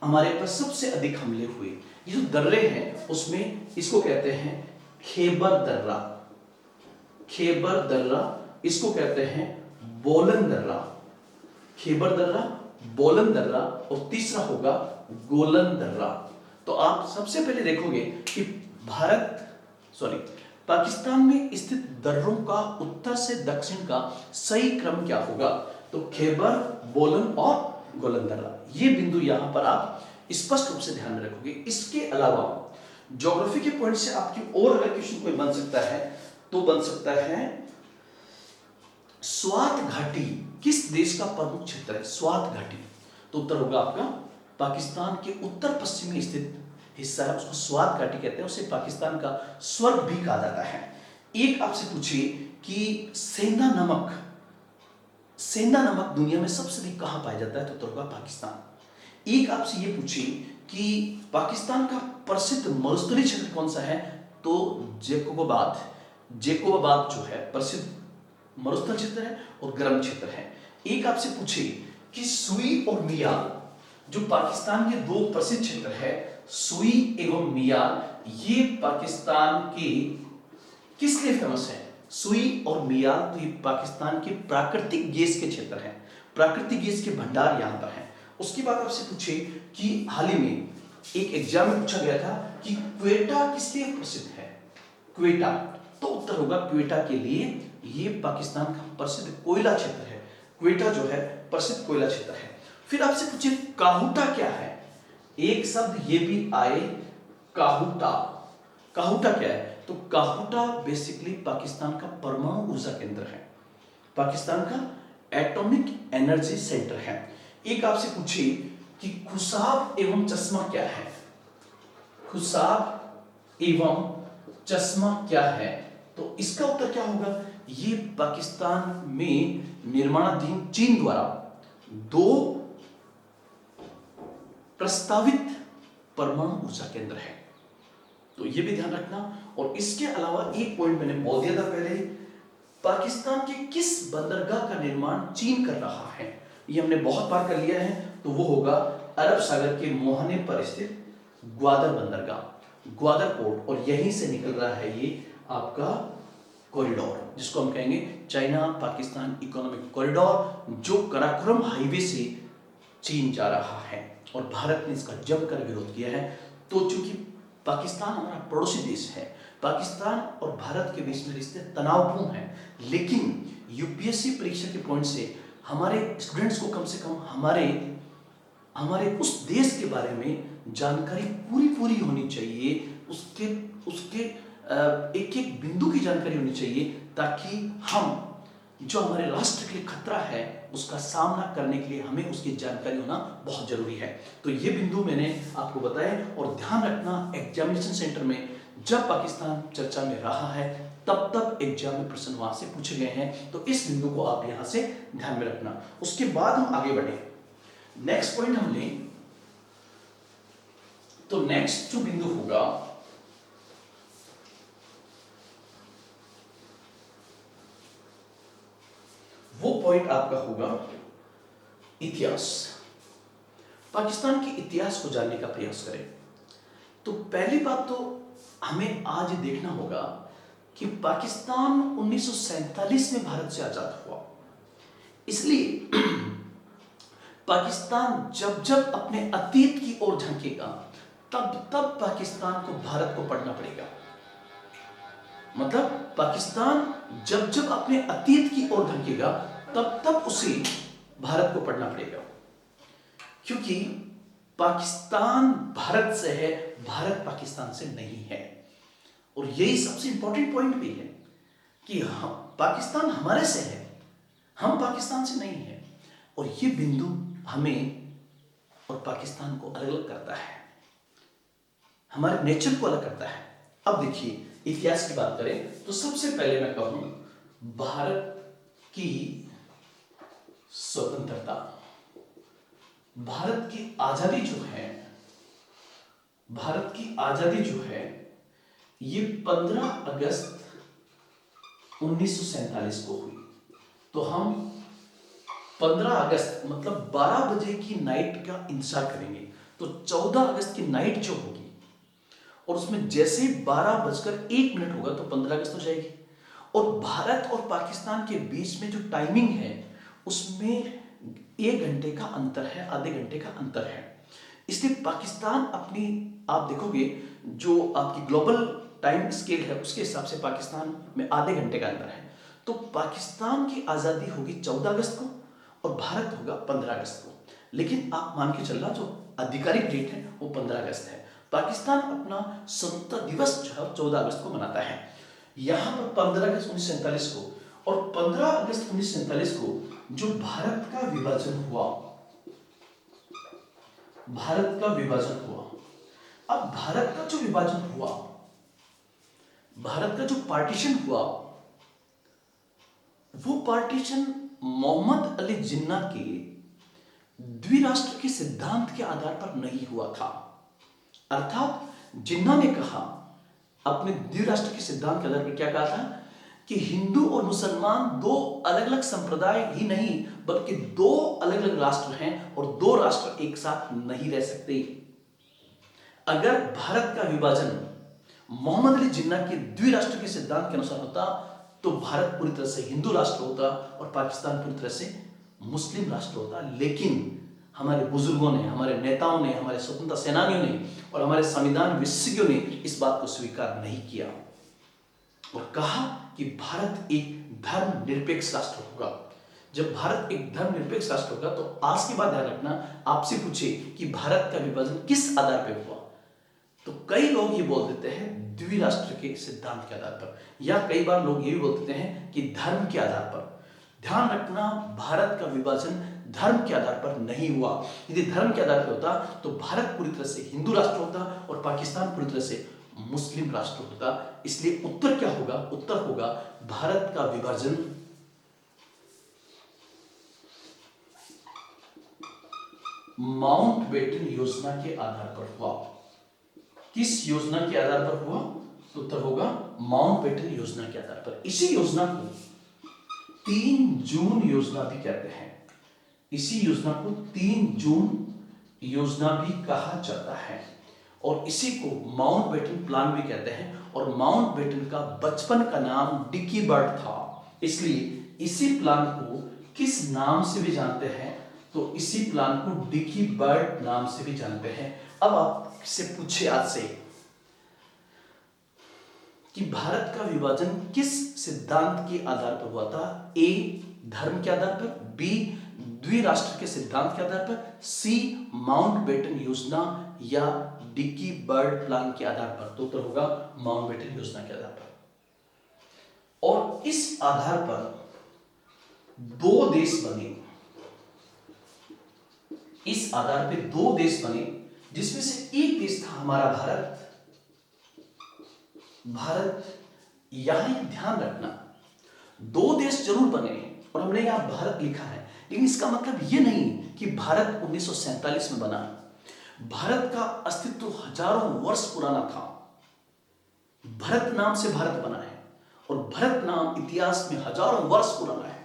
हमारे पास सबसे अधिक हमले हुए। ये जो दर्रे हैं उसमें इसको कहते हैं खैबर दर्रा, खैबर दर्रा, इसको कहते हैं बोलन दर्रा, खैबर दर्रा, बोलन दर्रा, और तीसरा होगा गोलन दर्रा। तो आप सबसे पहले देखोगे कि पाकिस्तान में स्थित दर्रों का उत्तर से दक्षिण का सही क्रम क्या होगा, तो खैबर, बोलन और गोलन दर्रा। ये बिंदु यहां पर आप स्पष्ट रूप से ध्यान में रखोगे। इसके अलावा ज्योग्राफी के पॉइंट से आपकी और अगर क्वेश्चन कोई बन सकता है तो बन सकता है स्वात घाटी किस देश का प्रमुख क्षेत्र है, स्वात घाटी। तो उत्तर होगा आपका पाकिस्तान के उत्तर पश्चिम में स्थित हिस्सा है, उसको स्वात घाटी कहते हैं, उसे पाकिस्तान का स्वर्ग भी कहा जाता है। एक आपसे पूछिए कि सेंधा नमक, सेंधा नमक दुनिया में सबसे अधिक कहां पाया जाता है, तो उत्तर होगा पाकिस्तान। एक आपसे ये पूछिए कि पाकिस्तान का प्रसिद्ध मरुस्थलीय क्षेत्र कौन सा है, तो जेकोबाबाद, जेकोबाबाद जो है प्रसिद्ध मरुस्थल क्षेत्र है और गर्म क्षेत्र है। एक आपसे पूछे कि सुई और मियाल, जो पाकिस्तान के 2 प्रसिद्ध क्षेत्र है, सुई एवं मियाल, ये पाकिस्तान के किस लिए फेमस है, सुई और मियाल, तो ये पाकिस्तान के प्राकृतिक गैस के क्षेत्र हैं, प्राकृतिक गैस के भंडार यहां पर हैं। उसके बाद आपसे पूछे कि हाल ही में एक एग्जाम में पूछा गया था कि क्वेटा किस लिए प्रसिद्ध है, क्वेटा, तो उत्तर होगा क्वेटा के लिए, ये पाकिस्तान का प्रसिद्ध कोयला क्षेत्र है, क्वेटा जो है प्रसिद्ध कोयला क्षेत्र है। फिर आपसे पूछे काहुटा क्या है, एक शब्द ये भी आए काहुटा, काहुटा क्या है, तो काहुटा बेसिकली पाकिस्तान का परमाणु ऊर्जा केंद्र है, पाकिस्तान का एटॉमिक एनर्जी सेंटर है। एक आपसे पूछे कि खुशाब एवं चश्मा क्या है, खुशाब एवं चश्मा क्या है, तो इसका उत्तर क्या होगा, ये पाकिस्तान में निर्माणाधीन चीन द्वारा 2 प्रस्तावित परमाणु ऊर्जा केंद्र है, तो ये भी ध्यान रखना। और इसके अलावा एक पॉइंट मैंने बोल दिया था पहले, पाकिस्तान के किस बंदरगाह का निर्माण चीन कर रहा है, ये हमने बहुत बार कर लिया है, तो वो होगा अरब सागर के मोहने पर स्थित ग्वादर बंदरगाह, ग्वादर पोर्ट, और यहीं से निकल रहा है ये आपका कॉरिडोर, जिसको हम कहेंगे चाइना पाकिस्तान इकोनॉमिक कॉरिडोर, जो कराकोरम हाईवे से चीन जा रहा है, और भारत ने इसका जमकर विरोध किया है। तो चूंकि पाकिस्तान हमारा पड़ोसी देश है, पाकिस्तान और भारत के बीच में रिश्ते तनावपूर्ण हैं, लेकिन यूपीएससी परीक्षा के पॉइंट से हमारे स्टूडेंट्स को कम से कम हमारे उस देश के बारे में जानकारी पूरी होनी चाहिए, उसके एक एक बिंदु की जानकारी होनी चाहिए, ताकि हम जो हमारे राष्ट्र के लिए खतरा है उसका सामना करने के लिए हमें उसकी जानकारी होना बहुत जरूरी है। तो ये बिंदु मैंने आपको बताया, और ध्यान रखना एग्जामिनेशन सेंटर में जब पाकिस्तान चर्चा में रहा है तब एग्जाम में प्रश्न वहां से पूछे गए हैं, तो इस बिंदु को आप यहां से ध्यान में रखना। उसके बाद हम आगे बढ़े, नेक्स्ट पॉइंट हम लें, तो नेक्स्ट जो बिंदु होगा वो पॉइंट आपका होगा इतिहास। पाकिस्तान के इतिहास को जानने का प्रयास करें तो पहली बात तो हमें आज देखना होगा कि पाकिस्तान 1947 में भारत से आजाद हुआ। इसलिए पाकिस्तान जब जब अपने अतीत की ओर झंकेगा तब तब पाकिस्तान को भारत को पढ़ना पड़ेगा। मतलब पाकिस्तान जब जब अपने अतीत की ओर झंकेगा तब तब उसे भारत को पढ़ना पड़ेगा, क्योंकि पाकिस्तान भारत से है, भारत पाकिस्तान से नहीं है। और यही सबसे इंपॉर्टेंट पॉइंट भी है कि पाकिस्तान हमारे से है, हम पाकिस्तान से नहीं है। और ये बिंदु हमें और पाकिस्तान को अलग अलग करता है, हमारे नेचर को अलग करता है। अब देखिए इतिहास की बात करें तो सबसे पहले मैं कहूं भारत की स्वतंत्रता, भारत की आजादी जो है, भारत की आजादी जो है ये 15 अगस्त 1947 को हुई। तो हम 15 अगस्त मतलब 12 बजे की नाइट का इंतजार करेंगे। तो 14 अगस्त की नाइट जो होगी और उसमें जैसे ही 12:01 होगा तो 15 अगस्त हो जाएगी। और भारत और पाकिस्तान के बीच में जो टाइमिंग है उसमें 1 घंटे का अंतर है, आधे घंटे का अंतर है। इसलिए पाकिस्तान अपनी, आप देखोगे जो आपकी ग्लोबल टाइम स्केल है उसके हिसाब से पाकिस्तान में आधे घंटे का अंतर है। तो पाकिस्तान की आज़ादी होगी 14 अगस्त को और भारत होगा 15 अगस्त को। लेकिन आप मान के चलना जो आधिकारिक डेट है वो 15 अगस्त है। पाकिस्तान अपना स्वतंत्रता दिवस जो है 14 अगस्त को मनाता है। यहाँ पर 15 अगस्त 1947 को और 15 अगस्त 1947 को जो भारत का विभाजन हुआ, भारत का विभाजन हुआ। अब भारत का जो विभाजन हुआ, भारत का जो पार्टीशन हुआ, वो पार्टीशन मोहम्मद अली जिन्ना के द्विराष्ट्र के सिद्धांत के आधार पर नहीं हुआ था। अर्थात जिन्ना ने कहा अपने द्विराष्ट्र के सिद्धांत के आधार पर, क्या कहा था कि हिंदू और मुसलमान दो अलग अलग संप्रदाय ही नहीं बल्कि दो अलग अलग राष्ट्र हैं और दो राष्ट्र एक साथ नहीं रह सकते। अगर भारत का विभाजन मोहम्मद अली जिन्ना के द्विराष्ट्र के सिद्धांत के अनुसार होता तो भारत पूरी तरह से हिंदू राष्ट्र होता और पाकिस्तान पूरी तरह से मुस्लिम राष्ट्र होता। लेकिन हमारे बुजुर्गों ने, हमारे नेताओं ने, हमारे स्वतंत्रता सेनानियों ने और हमारे संविधान विशेषज्ञों ने इस बात को स्वीकार नहीं किया और कहा कि भारत एक धर्मनिरपेक्ष राष्ट्र होगा। जब भारत एक धर्मनिरपेक्ष राष्ट्र होगा तो आज की बात ध्यान रखना, आपसे पूछे कि भारत का विभाजन किस आधार पर हुआ तो कई लोग ये बोल देते हैं द्विराष्ट्र के सिद्धांत के आधार पर, या कई बार लोग ये भी बोल देते हैं कि धर्म के आधार पर। ध्यान रखना, भारत का विभाजन धर्म के आधार पर नहीं हुआ। यदि धर्म के आधार पर होता तो भारत पूरी तरह से हिंदू राष्ट्र होता और पाकिस्तान पूरी तरह से मुस्लिम राष्ट्र होता। इसलिए उत्तर क्या होगा? उत्तर होगा भारत का विभाजन माउंटबेटन योजना के आधार पर हुआ। किस योजना के आधार पर हुआ? तो उत्तर होगा माउंटबेटन योजना के आधार पर। इसी योजना को 3 जून योजना भी कहते हैं। इसी योजना को 3 जून योजना भी कहा जाता है और इसी को माउंटबेटन प्लान भी कहते हैं। और माउंटबेटन का बचपन का नाम डिकी बर्ड था, इसलिए इसी प्लान को किस नाम से भी जानते हैं? तो इसी प्लान को डिकी बर्ड नाम से भी जानते हैं। अब आपसे पूछे आज से कि भारत का विभाजन किस सिद्धांत के आधार पर हुआ था? ए, धर्म के आधार पर, बी, द्विराष्ट्र के सिद्धांत के आधार पर, सी, माउंटबेटन योजना, या डिकी बर्ड प्लान के आधार पर। तो उत्तर होगा माउंटबेटन योजना के आधार पर। और इस आधार पर 2 देश बने, इस आधार पे 2 देश बने जिसमें से एक देश था हमारा भारत। भारत, यहां ध्यान रखना 2 देश जरूर बने और हमने यहां भारत लिखा है, लेकिन इसका मतलब यह नहीं कि भारत 1947 में बना। भारत का अस्तित्व हजारों वर्ष पुराना था। भरत नाम से भारत बना है और भरत नाम इतिहास में हजारों वर्ष पुराना है।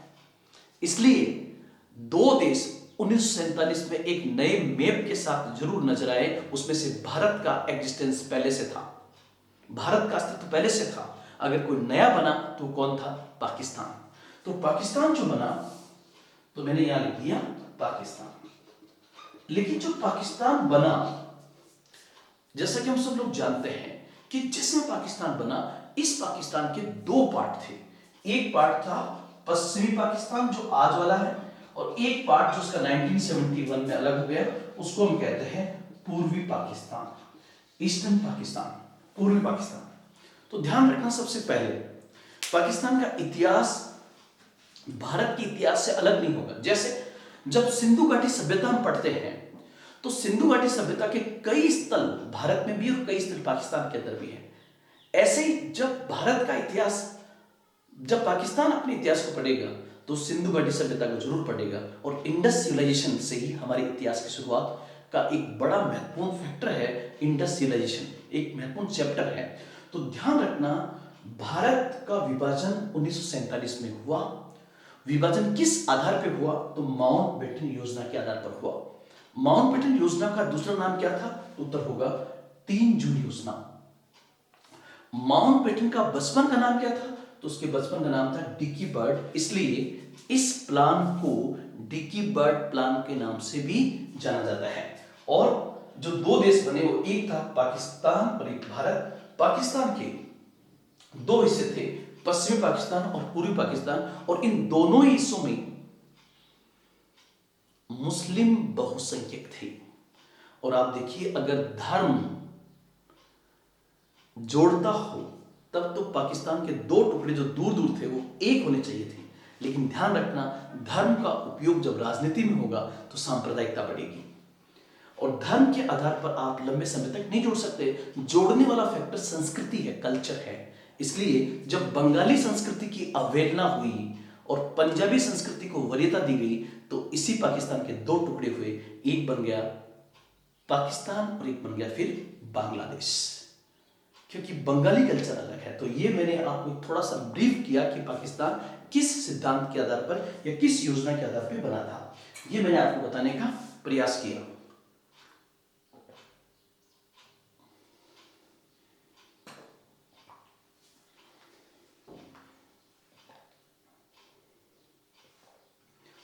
इसलिए दो देश 1947 में एक नए मैप के साथ जरूर नजर आए। उसमें से भारत का एग्जिस्टेंस पहले से था, भारत का अस्तित्व पहले से था। अगर कोई नया बना तो कौन था? पाकिस्तान। तो पाकिस्तान जो बना, तो मैंने यहां लिख दिया पाकिस्तान। लेकिन जो पाकिस्तान बना, जैसा कि हम सब लोग जानते हैं कि जिसमें पाकिस्तान बना, इस पाकिस्तान के दो पार्ट थे। एक पार्ट था पश्चिमी पाकिस्तान जो आज वाला है, और एक पार्ट जो उसका 1971 में अलग हो गया, उसको हम कहते हैं पूर्वी पाकिस्तान, ईस्टर्न पाकिस्तान, पूर्वी पाकिस्तान। तो ध्यान रखना, सबसे पहले पाकिस्तान का इतिहास भारत के इतिहास से अलग नहीं होगा। जैसे जब सिंधु घाटी सभ्यता हम पढ़ते हैं, तो सिंधु घाटी सभ्यता के कई स्थल भारत में भी और कई स्थल पाकिस्तान के अंदर भी है। ऐसे ही जब भारत का इतिहास, जब पाकिस्तान अपने इतिहास को पढ़ेगा तो सिंधु घाटी सभ्यता को जरूर पढ़ेगा। और इंडस सिविलाइजेशन से ही हमारे इतिहास की शुरुआत का एक बड़ा महत्वपूर्ण फैक्टर है इंडस सिविलाइजेशन, एक महत्वपूर्ण चैप्टर है। तो ध्यान रखना, भारत का विभाजन 1947 में हुआ। विभाजन किस आधार पर हुआ? तो माउंटबेटन योजना के आधार पर हुआ। माउंटबेटन योजना का दूसरा नाम क्या था? उत्तर होगा 3 जून योजना। माउंटबेटन का बचपन का नाम क्या था? तो उसके बचपन का नाम था डिकी बर्ड, इसलिए इस प्लान को डिकी बर्ड प्लान के नाम से भी जाना जाता है। और जो दो देश बने, वो एक था पाकिस्तान और एक भारत। पाकिस्तान के दो हिस्से थे, पश्चिमी पाकिस्तान और पूर्वी पाकिस्तान, और इन दोनों ही हिस्सों में मुस्लिम बहुसंख्यक थे। और आप देखिए, अगर धर्म जोड़ता हो तब तो पाकिस्तान के दो टुकड़े जो दूर दूर थे वो एक होने चाहिए थे। लेकिन ध्यान रखना, धर्म का उपयोग जब राजनीति में होगा तो सांप्रदायिकता बढ़ेगी, और धर्म के आधार पर आप लंबे समय तक नहीं जोड़ सकते। जोड़ने वाला फैक्टर संस्कृति है, कल्चर है। इसलिए जब बंगाली संस्कृति की अवहेलना हुई और पंजाबी संस्कृति को वरीयता दी गई, तो इसी पाकिस्तान के दो टुकड़े हुए, एक बन गया पाकिस्तान और एक बन गया फिर बांग्लादेश, क्योंकि बंगाली कल्चर अलग है। तो ये मैंने आपको थोड़ा सा ब्रीफ किया कि पाकिस्तान किस सिद्धांत के आधार पर या किस योजना के आधार पर बना था, ये मैंने आपको बताने का प्रयास किया।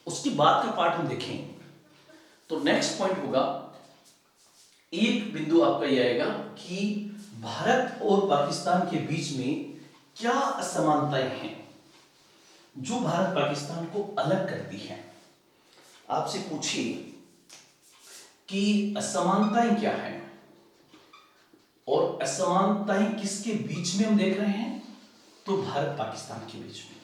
उसके बाद का पार्ट हम देखें तो नेक्स्ट पॉइंट होगा, एक बिंदु आपका यह आएगा कि भारत और पाकिस्तान के बीच में क्या असमानताएं हैं जो भारत पाकिस्तान को अलग करती हैं। आपसे पूछिए कि असमानताएं क्या हैं, और असमानताएं किसके बीच में हम देख रहे हैं? तो भारत पाकिस्तान के बीच में।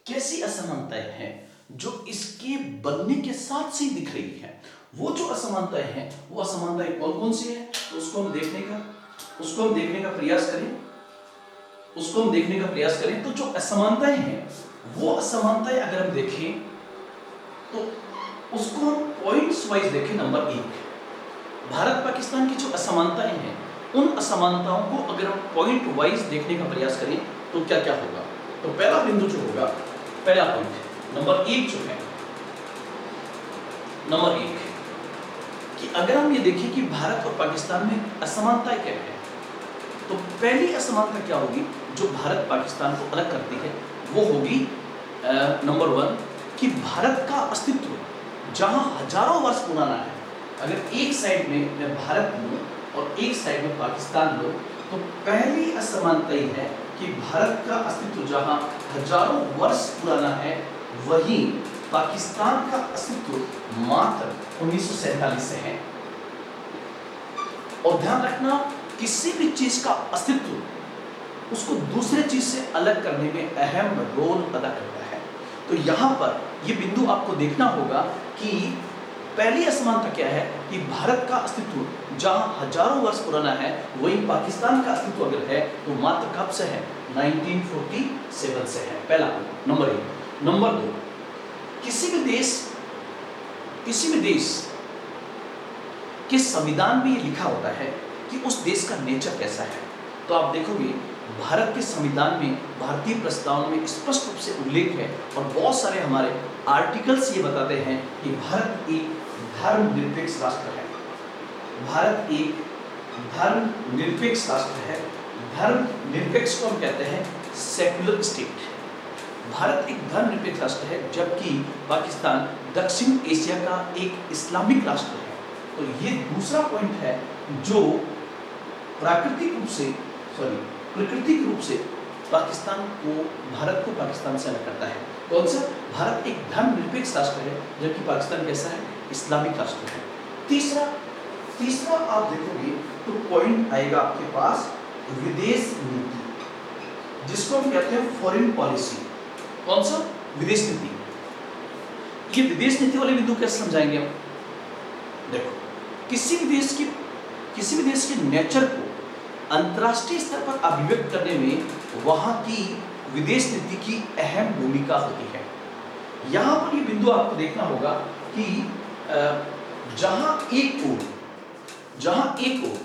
कैसी असमानताएं हैं जो इसके बनने के साथ से दिख रही है? वो जो असमानताएं हैं, वो असमानताएं कौन कौन सी है? तो उसको हम देखने का प्रयास करें। तो जो असमानताएं हैं, वो असमानताएं अगर हम देखें तो उसको हम पॉइंट्स वाइज देखें। नंबर 1, भारत पाकिस्तान की जो असमानताएं हैं, उन असमानताओं को अगर हम पॉइंट वाइज देखने का प्रयास करें तो क्या क्या होगा? तो पहला बिंदु जो होगा, पहला पॉइंट नंबर 1 जो है, नंबर 1 कि अगर हम ये देखें कि भारत और पाकिस्तान में असमानताएं क्या है, तो पहली असमानता क्या होगी जो भारत पाकिस्तान को अलग करती है? वो होगी नंबर 1 कि भारत का अस्तित्व जहां हजारों वर्ष पुराना है, अगर एक साइड में मैं भारत लूं और एक साइड में पाकिस्तान लूं, तो पहली असमानता ही है कि भारत का अस्तित्व जहां हजारों वर्ष पुराना है, वहीं पाकिस्तान का अस्तित्व मात्र 1947 से है। और ध्यान रखना, किसी भी चीज का अस्तित्व उसको दूसरे चीज से अलग करने में अहम रोल अदा करता है। तो यहां पर यह बिंदु आपको देखना होगा कि पहली असमानता क्या है कि भारत का अस्तित्व जहां हजारों वर्ष पुराना है, वहीं पाकिस्तान का अस्तित्व अगर है तो मात्र कब से है? 1947 से है। पहला नंबर 1। नंबर 2, किसी भी देश के संविधान में ये लिखा होता है कि उस देश का नेचर कैसा है। तो आप देखोगे भारत के संविधान में, भारतीय प्रस्तावना में स्पष्ट रूप से उल्लेख है और बहुत सारे हमारे आर्टिकल्स ये बताते हैं कि भारत एक धर्मनिरपेक्ष राष्ट्र है। भारत एक धर्मनिरपेक्ष राष्ट्र है। धर्मनिरपेक्ष को हम कहते हैं सेक्युलर स्टेट। भारत एक धर्मनिरपेक्ष राष्ट्र है, जबकि पाकिस्तान दक्षिण एशिया का एक इस्लामिक राष्ट्र है। तो ये दूसरा पॉइंट है जो प्राकृतिक रूप से पाकिस्तान को, भारत को पाकिस्तान से अलग करता है। कौन सा? भारत एक धर्मनिरपेक्ष राष्ट्र है, जबकि पाकिस्तान कैसा है? इस्लामिक राष्ट्र है। तीसरा आप देखोगे तो पॉइंट आएगा आपके पास विदेश नीति, जिसको हम कहते हैं फॉरेन पॉलिसी। कौन सा? विदेश नीति। ये विदेश नीति वाले बिंदु कैसे समझाएंगे हम? देखो, किसी भी देश के नेचर को अंतर्राष्ट्रीय स्तर पर अभिव्यक्त करने में वहां की विदेश नीति की अहम भूमिका होती है। यहां पर ये बिंदु आपको देखना होगा कि जहां एक ओर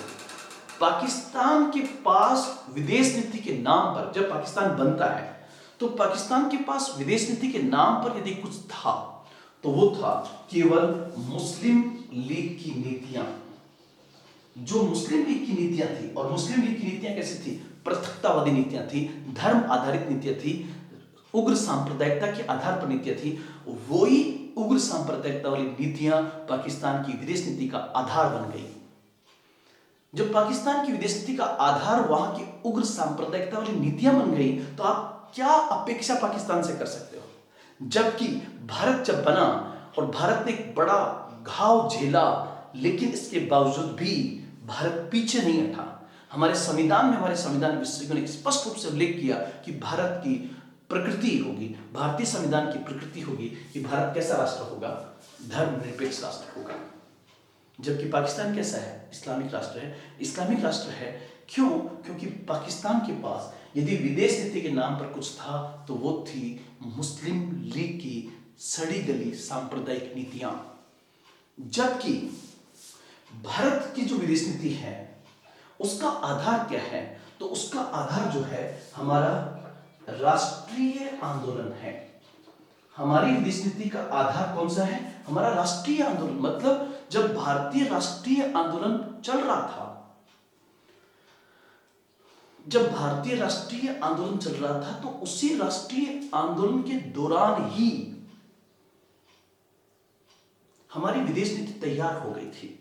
पाकिस्तान के पास विदेश नीति के नाम पर, जब पाकिस्तान बनता है तो पाकिस्तान के पास विदेश नीति के नाम पर यदि कुछ था तो वो था केवल मुस्लिम लीग की नीतियां। जो मुस्लिम लीग की नीतियां थी, और मुस्लिम लीग की नीतियां कैसी थी? पृथकतावादी नीतियां थी, धर्म आधारित नीतियां थी, उग्र सांप्रदायिकता के आधार पर नीतियां थी। वही उग्र सांप्रदायिकता वाली नीतियां पाकिस्तान की विदेश नीति का आधार बन गई। जब पाकिस्तान की विदेश नीति का आधार वहां की उग्र सांप्रदायिकता वाली नीतियां बन गई, तो आप क्या अपेक्षा पाकिस्तान से कर सकते हो? जबकि भारत जब बना और भारत ने एक बड़ा घाव झेला, लेकिन इसके बावजूद भी भारत पीछे नहीं हटा। हमारे संविधान विशेषज्ञों ने स्पष्ट रूप से उल्लेख किया कि भारत की प्रकृति होगी, भारतीय संविधान की प्रकृति होगी कि भारत कैसा राष्ट्र होगा? धर्मनिरपेक्ष राष्ट्र होगा। जबकि पाकिस्तान कैसा है? इस्लामिक राष्ट्र है। इस्लामिक राष्ट्र है क्यों? क्योंकि पाकिस्तान के पास यदि विदेश नीति के नाम पर कुछ था तो वो थी मुस्लिम लीग की सड़ी गली सांप्रदायिक नीतियां। जबकि भारत की जो विदेश नीति है उसका आधार क्या है? तो उसका आधार जो है हमारा राष्ट्रीय आंदोलन है। हमारी विदेश नीति का आधार कौन सा है? हमारा राष्ट्रीय आंदोलन। मतलब जब भारतीय राष्ट्रीय आंदोलन चल रहा था, तो उसी राष्ट्रीय आंदोलन के दौरान ही हमारी विदेश नीति तैयार हो गई थी।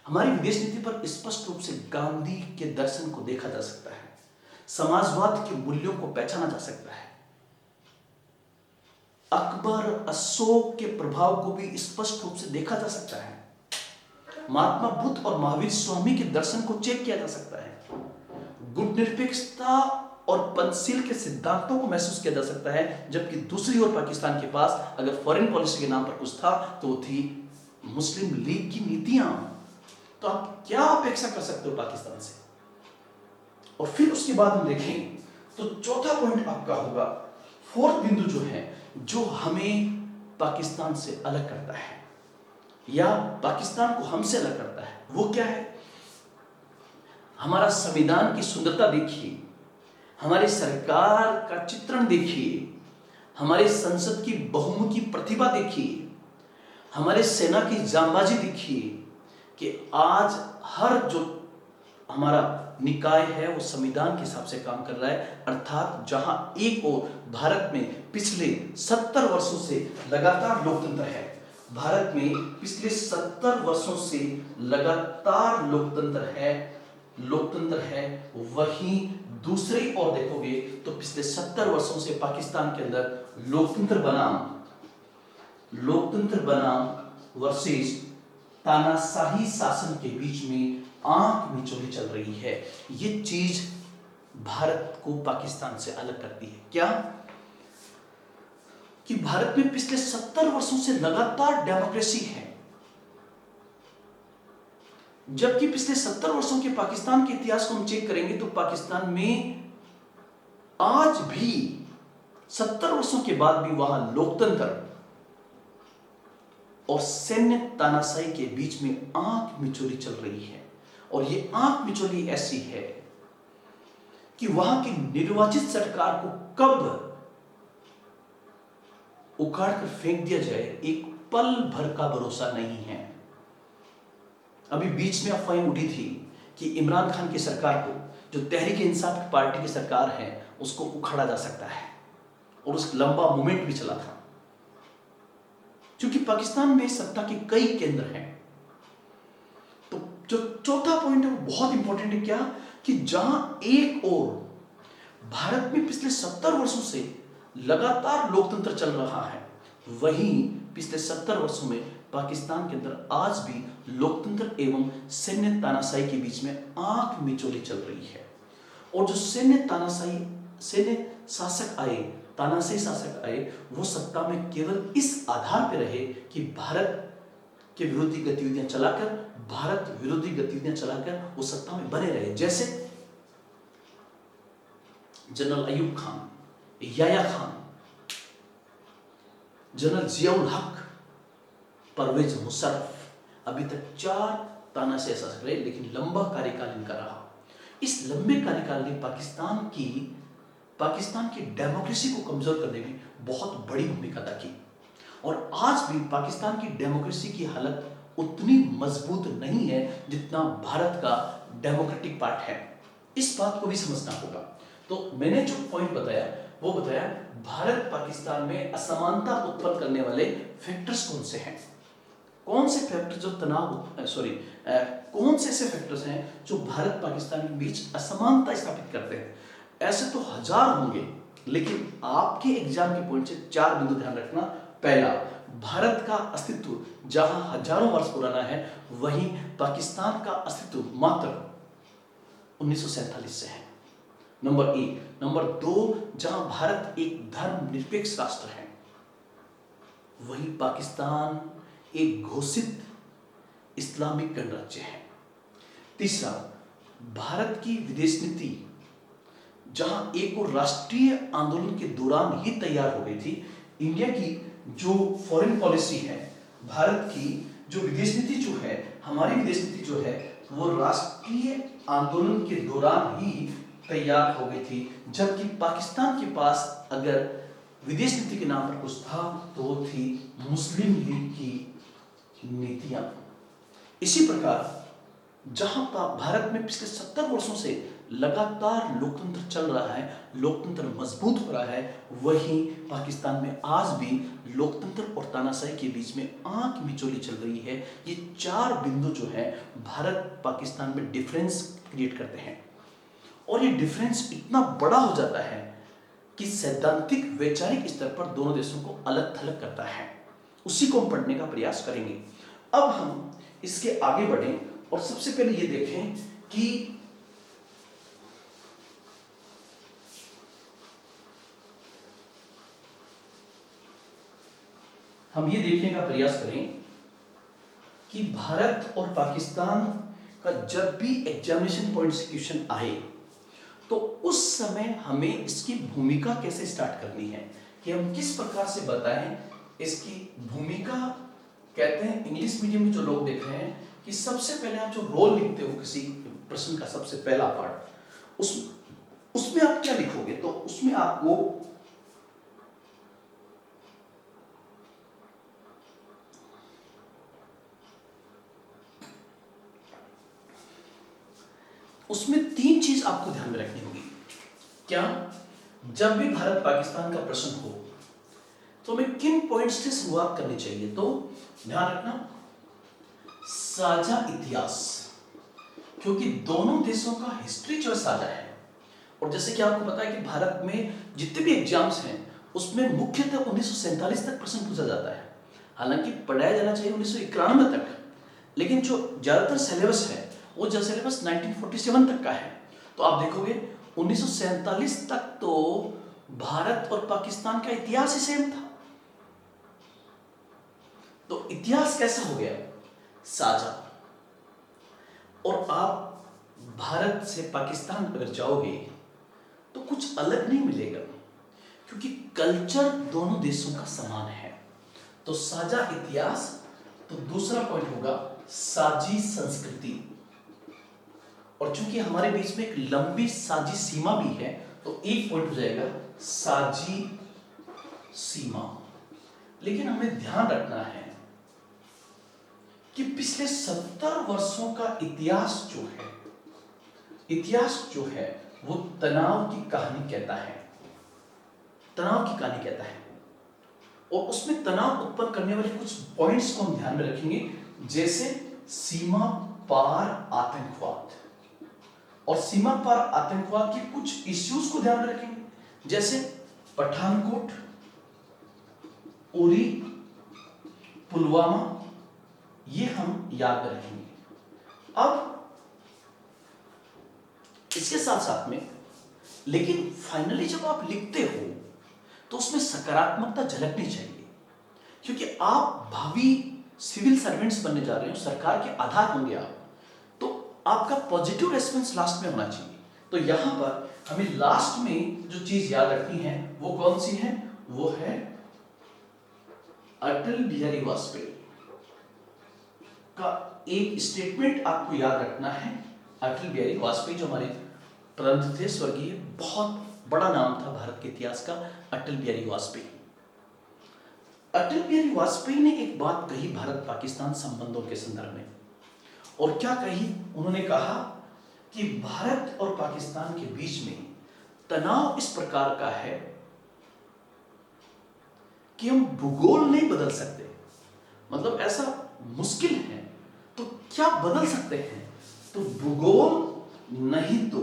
हमारी विदेश नीति पर स्पष्ट रूप से गांधी के दर्शन को देखा जा सकता है, समाजवाद के मूल्यों को पहचाना जा सकता है, अकबर अशोक के प्रभाव को भी स्पष्ट रूप से देखा जा सकता है, महात्मा बुद्ध और महावीर स्वामी के दर्शन को चेक किया जा सकता है, गुटनिरपेक्षता और पंचशील के सिद्धांतों को महसूस किया जा सकता है। जबकि दूसरी ओर पाकिस्तान के पास अगर फॉरेन पॉलिसी के नाम पर कुछ था तो वो थी मुस्लिम लीग की नीतियां। तो आप क्या अपेक्षा कर सकते हो पाकिस्तान से? और फिर उसके बाद हम देखें तो चौथा पॉइंट आपका होगा, फोर्थ बिंदु जो है, जो हमें पाकिस्तान से अलग करता है या पाकिस्तान को हमसे अलग करता है, वो क्या है? हमारा संविधान की सुंदरता देखिए, हमारी सरकार का चित्रण देखिए, हमारी संसद की बहुमुखी प्रतिभा देखिए, हमारे सेना की जांबाजी देखिए कि आज हर जो हमारा निकाय है वो संविधान के हिसाब से काम कर रहा है। अर्थात जहां एक ओर भारत में पिछले 70 वर्षों से लगातार लोकतंत्र है, भारत में पिछले 70 वर्षों से लगातार लोकतंत्र है, वहीं दूसरी ओर देखोगे तो पिछले 70 वर्षों से पाकिस्तान के अंदर लोकतंत्र बनाम वर्सेस तानाशाही शासन के बीच में आंख मिचौली चल रही है। ये चीज भारत को पाकिस्तान से अलग करती है। क्या? कि भारत में पिछले 70 वर्षों से लगातार डेमोक्रेसी है, जबकि पिछले 70 वर्षों के पाकिस्तान के इतिहास को हम चेक करेंगे तो पाकिस्तान में आज भी 70 वर्षों के बाद भी वहां लोकतंत्र और सैन्य तानाशाही के बीच में आंख मिचौली चल रही है। और ये आंख मिचौली ऐसी है कि वहां की निर्वाचित सरकार को कब उखाड़ कर फेंक दिया जाए, एक पल भर का भरोसा नहीं है। अभी बीच में अफवाहें उठी थी कि इमरान खान की सरकार को, जो तहरीक इंसाफ पार्टी की सरकार है, उसको उखाड़ा जा सकता है, और उस लंबा मूवमेंट भी चला था। क्योंकि पाकिस्तान में सत्ता के कई केंद्र हैं। तो जो चौथा पॉइंट है वो बहुत इंपॉर्टेंट है, क्या कि जहां एक और भारत में पिछले 70 वर्षों से लगातार लोकतंत्र चल रहा है, वहीं पिछले 70 वर्षों में पाकिस्तान के अंदर आज भी लोकतंत्र एवं सैन्य तानाशाही के बीच में आंख मिचौली चल रही है। और जो सैन्य शासक आए, तानाशाही शासक आए, वो सत्ता में केवल इस आधार पर रहे कि भारत के विरोधी गतिविधियां चलाकर वो सत्ता में बने रहे। जैसे जनरल अयूब खान, याया खान, जनरल जियाउल हक, परवेज मुशर्रफ, अभी तक 4 तानाशाही शासक रहे, लेकिन लंबा कार्यकाल इनका रहा। इस लंबे कार्यकाल ने पाकिस्तान की डेमोक्रेसी को कमजोर करने में बहुत बड़ी भूमिका अदा की। और आज भी पाकिस्तान की डेमोक्रेसी की हालत उतनी मजबूत नहीं है जितना भारत का डेमोक्रेटिक पार्ट है। इस बात को भी समझना होगा। तो मैंने जो पॉइंट बताया वो बताया भारत पाकिस्तान में असमानता उत्पन्न करने वाले फैक्टर्स कौन से हैं, कौन से फैक्टर जो कौन से ऐसे फैक्टर्स हैं जो भारत पाकिस्तान के बीच असमानता स्थापित करते हैं। ऐसे तो हजार होंगे, लेकिन आपके एग्जाम के पॉइंट से 4 बिंदु ध्यान रखना। पहला, भारत का अस्तित्व जहां हजारों वर्ष पुराना है, वहीं पाकिस्तान का अस्तित्व मात्र 1947 से है, नंबर 1। नंबर 2, जहां भारत एक धर्मनिरपेक्ष राष्ट्र है, वहीं पाकिस्तान एक घोषित इस्लामिक गणराज्य है। तीसरा, भारत की विदेश नीति जहां एक और राष्ट्रीय आंदोलन के दौरान ही तैयार हो गई थी। इंडिया की जो फॉरेन पॉलिसी है, भारत की जो विदेश नीति जो है, हमारी विदेश नीति जो है, वो राष्ट्रीय आंदोलन के दौरान ही तैयार हो गई थी। जबकि पाकिस्तान के पास अगर विदेश नीति के नाम पर कुछ था तो वो थी मुस्लिम लीग की नीतियां। इसी प्रकार जहां भारत में पिछले 70 वर्षों से लगातार लोकतंत्र चल रहा है, लोकतंत्र मजबूत हो रहा है, वहीं पाकिस्तान में आज भी लोकतंत्र और तानाशाही के बीच में आंख मिचौली चल रही है। ये 4 बिंदु जो है भारत पाकिस्तान में डिफरेंस क्रिएट करते हैं, और ये डिफरेंस इतना बड़ा हो जाता है कि सैद्धांतिक वैचारिक स्तर पर दोनों देशों को अलग थलग करता है। उसी को हम पढ़ने का प्रयास करेंगे। अब हम इसके आगे बढ़ें और सबसे पहले ये देखें कि हम ये देखने का प्रयास करें कि भारत और पाकिस्तान का जब भी एग्जामिनेशन पॉइंट से क्वेश्चन आए तो उस समय हमें इसकी भूमिका कैसे स्टार्ट करनी है, कि हम किस प्रकार से बताएं इसकी भूमिका। कहते हैं इंग्लिश मीडियम में जो लोग देख रहे हैं कि सबसे पहले आप जो रोल लिखते हो किसी प्रश्न का, सबसे पहला पार्ट, उसमें आप क्या लिखोगे, तो उसमें आपको उसमें 3 चीज आपको ध्यान में रखनी होगी। क्या, जब भी भारत पाकिस्तान का प्रश्न हो तो हमें किन पॉइंट्स से शुरुआत करनी चाहिए, तो ध्यान रखना साझा इतिहास, क्योंकि दोनों देशों का हिस्ट्री जो साझा है। और जैसे कि आपको पता है कि भारत में जितने भी एग्जाम्स हैं उसमें मुख्यतः 1947 तक प्रश्न पूछा जाता है। हालांकि पढ़ाया जाना चाहिए 1991 तक, लेकिन जो ज्यादातर सिलेबस है वो जो सिलेबस 1947 तक का है। तो आप देखोगे 1947 तक तो भारत और पाकिस्तान का इतिहास ही सेम था। तो इतिहास कैसा हो गया, साझा। और आप भारत से पाकिस्तान अगर जाओगे तो कुछ अलग नहीं मिलेगा, क्योंकि कल्चर दोनों देशों का समान है। तो साझा इतिहास। तो दूसरा पॉइंट होगा साझी संस्कृति। और चूंकि हमारे बीच में एक लंबी साझी सीमा भी है तो एक पॉइंट हो जाएगा साझी सीमा। लेकिन हमें ध्यान रखना है कि पिछले 70 वर्षों का इतिहास जो है वो तनाव की कहानी कहता है, तनाव की कहानी कहता है। और उसमें तनाव उत्पन्न करने वाले कुछ पॉइंट्स को हम ध्यान में रखेंगे, जैसे सीमा पार आतंकवाद, और सीमा पार आतंकवाद के कुछ इश्यूज को ध्यान में रखेंगे, जैसे पठानकोट, उरी, पुलवामा, ये हम याद रखेंगे। अब इसके साथ साथ में लेकिन फाइनली जब आप लिखते हो तो उसमें सकारात्मकता झलकनी चाहिए, क्योंकि आप भावी सिविल सर्वेंट्स बनने जा रहे हो, सरकार के आधार होंगे आप, तो आपका पॉजिटिव रेस्पॉन्स लास्ट में होना चाहिए। तो यहां पर हमें लास्ट में जो चीज याद रखनी है वो कौन सी है, वो है अटल बिहारी वाजपेयी का एक स्टेटमेंट आपको याद रखना है। अटल बिहारी वाजपेयी जो हमारे प्रधानमंत्री थे, स्वर्गीय, बहुत बड़ा नाम था भारत के इतिहास का, अटल बिहारी वाजपेयी। अटल बिहारी वाजपेयी ने एक बात कही भारत पाकिस्तान संबंधों के संदर्भ में, और क्या कही, उन्होंने कहा कि भारत और पाकिस्तान के बीच में तनाव इस प्रकार का है कि हम भूगोल नहीं बदल सकते, मतलब ऐसा मुश्किल है, तो क्या बदल सकते हैं, तो भूगोल नहीं तो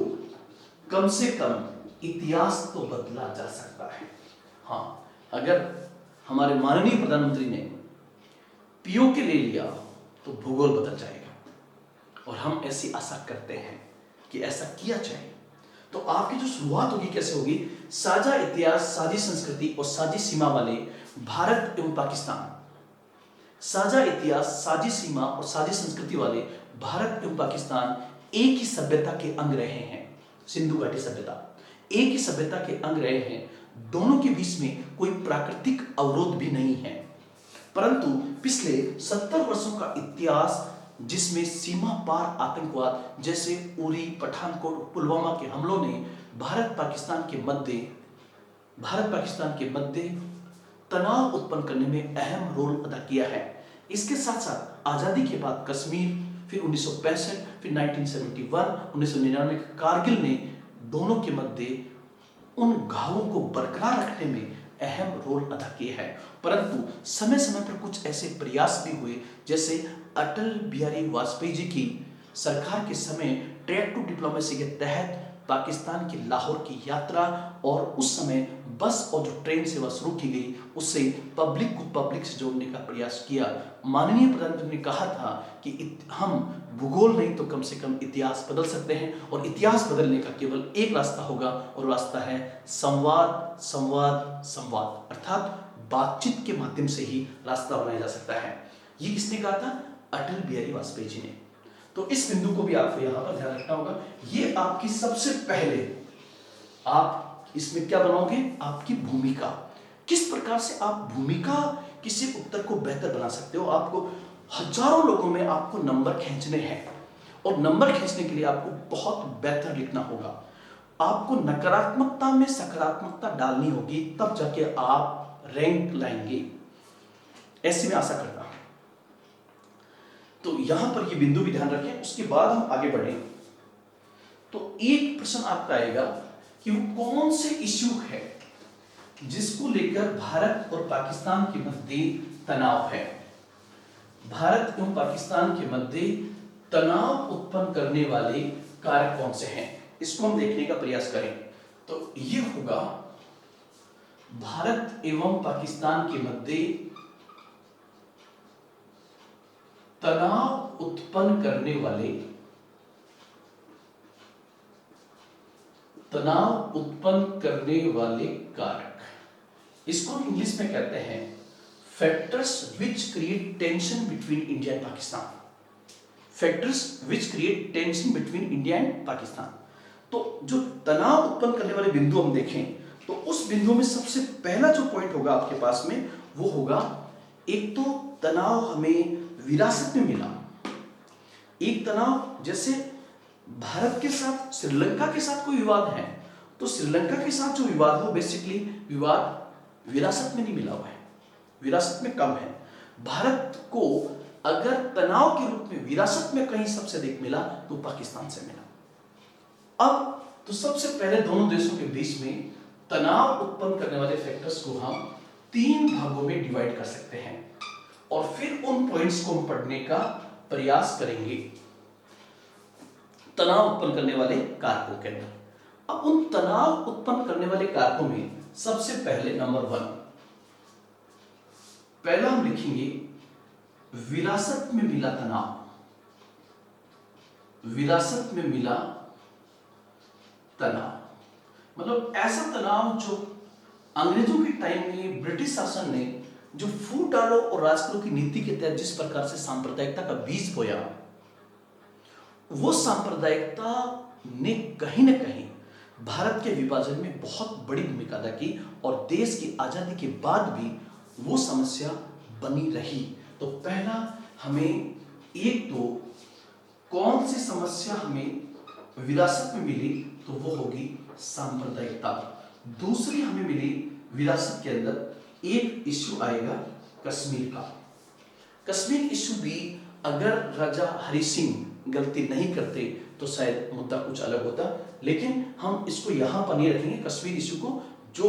कम से कम इतिहास तो बदला जा सकता है। हाँ, अगर हमारे माननीय प्रधानमंत्री ने पीओके ले लिया तो भूगोल बदल जाएगा, और हम ऐसी आशा करते हैं कि ऐसा किया जाए। तो आपकी जो शुरुआत होगी कैसे होगी, साझा इतिहास, साझी संस्कृति और साझी सीमा वाले भारत एवं पाकिस्तान, साझा इतिहास, साझी सीमा और साझी संस्कृति वाले भारत एवं पाकिस्तान एक ही सभ्यता के अंग रहे हैं। सिंधु घाटी सभ्यता एक ही सभ्यता के अंग रहे हैं, दोनों के बीच में कोई प्राकृतिक अवरोध भी नहीं है, परंतु पिछले 70 वर्षों का इतिहास जिसमें सीमा पार आतंकवाद जैसे उरी, पठानकोट, पुलवामा के हमलों ने भारत पाकिस्तान के मध्य तनाव उत्पन्न करने में अहम रोल अदा किया है। इसके साथ साथ आजादी के बाद कश्मीर, फिर 1965, फिर 1971, 1999 कारगिल ने दोनों के मध्य उन घावों को बरकरार रखने में अहम रोल अदा किया है। परंतु समय समय पर कुछ ऐसे प्रयास भी हुए, जैसे अटल बिहारी वाजपेयी जी की सरकार के समय ट्रैक टू डिप्लोमेसी के तहत पाकिस्तान की लाहौर की यात्रा, और उस समय बस और जो ट्रेन सेवा शुरू की गई उससे पब्लिक को पब्लिक से जोड़ने का प्रयास किया। माननीय प्रधानमंत्री ने कहा था कि हम भूगोल नहीं तो कम से कम इतिहास बदल सकते हैं, और इतिहास बदलने का केवल एक रास्ता होगा, और रास्ता है संवाद, संवाद, संवाद, अर्थात बातचीत के माध्यम से ही रास्ता बनाया जा सकता है। ये किसने कहा था, अटल बिहारी वाजपेयी जी ने। तो इस बिंदु को भी आपको यहां पर ध्यान रखना होगा। ये आपकी सबसे पहले, आप इसमें क्या बनाओगे, आपकी भूमिका, किस प्रकार से आप भूमिका किसी उत्तर को बेहतर बना सकते हो। आपको हजारों लोगों में आपको नंबर खींचने हैं, और नंबर खींचने के लिए आपको बहुत बेहतर लिखना होगा। आपको नकारात्मकता में सकारात्मकता डालनी होगी, तब जाके आप रैंक लाएंगे, ऐसी मैं आशा करता हूं। तो यहां पर ये बिंदु भी ध्यान रखें। उसके बाद हम आगे बढ़े तो एक प्रश्न आपका आएगा कि वो कौन से इश्यू है जिसको लेकर भारत और पाकिस्तान के मध्य तनाव है। भारत एवं पाकिस्तान के मध्य तनाव उत्पन्न करने वाले कारक कौन से हैं, इसको हम देखने का प्रयास करें। तो ये होगा भारत एवं पाकिस्तान के मध्य तनाव उत्पन्न करने वाले कारक, इसको हम इंग्लिश में कहते हैं factors which create tension between India and Pakistan. Factors which create tension between India and Pakistan. तो जो तनाव उत्पन्न करने वाले बिंदु हम देखें तो उस बिंदु में सबसे पहला जो पॉइंट होगा आपके पास में वो होगा, एक तो तनाव हमें विरासत में मिला। एक तनाव जैसे भारत के साथ श्रीलंका के साथ कोई विवाद है तो श्रीलंका के साथ जो विवाद है बेसिकली विवाद विरासत में नहीं मिला हुआ है, विरासत में कम है। भारत को अगर तनाव के रूप में विरासत में कहीं सबसे अधिक मिला तो पाकिस्तान से मिला। अब तो सबसे पहले दोनों देशों के बीच में तनाव उत्पन्न करने वाले फैक्टर्स को हम 3 भागों में डिवाइड कर सकते हैं और फिर उन पॉइंट्स को हम पढ़ने का प्रयास करेंगे तनाव उत्पन्न करने वाले कारकों के अंदर। अब उन तनाव उत्पन्न करने वाले कारकों में सबसे पहले नंबर 1, पहला हम लिखेंगे विरासत में मिला तनाव। विरासत में मिला तनाव मतलब ऐसा तनाव जो अंग्रेजों के टाइम में ब्रिटिश शासन ने जो फूट डालो और राज करो की नीति के तहत जिस प्रकार से सांप्रदायिकता का बीज बोया, वो सांप्रदायिकता ने कहीं ना कहीं भारत के विभाजन में बहुत बड़ी भूमिका अदा की और देश की आजादी के बाद भी वो समस्या बनी रही। तो पहला हमें एक तो कौन सी समस्या हमें विरासत में मिली तो वो होगी सांप्रदायिकता। दूसरी हमें मिली विरासत के अंदर एक इश्यू आएगा कश्मीर का। कश्मीर इश्यू भी अगर राजा हरि सिंह गलती नहीं करते तो शायद मुद्दा कुछ अलग होता, लेकिन हम इसको यहां पर नहीं रखेंगे कश्मीर इश्यू को जो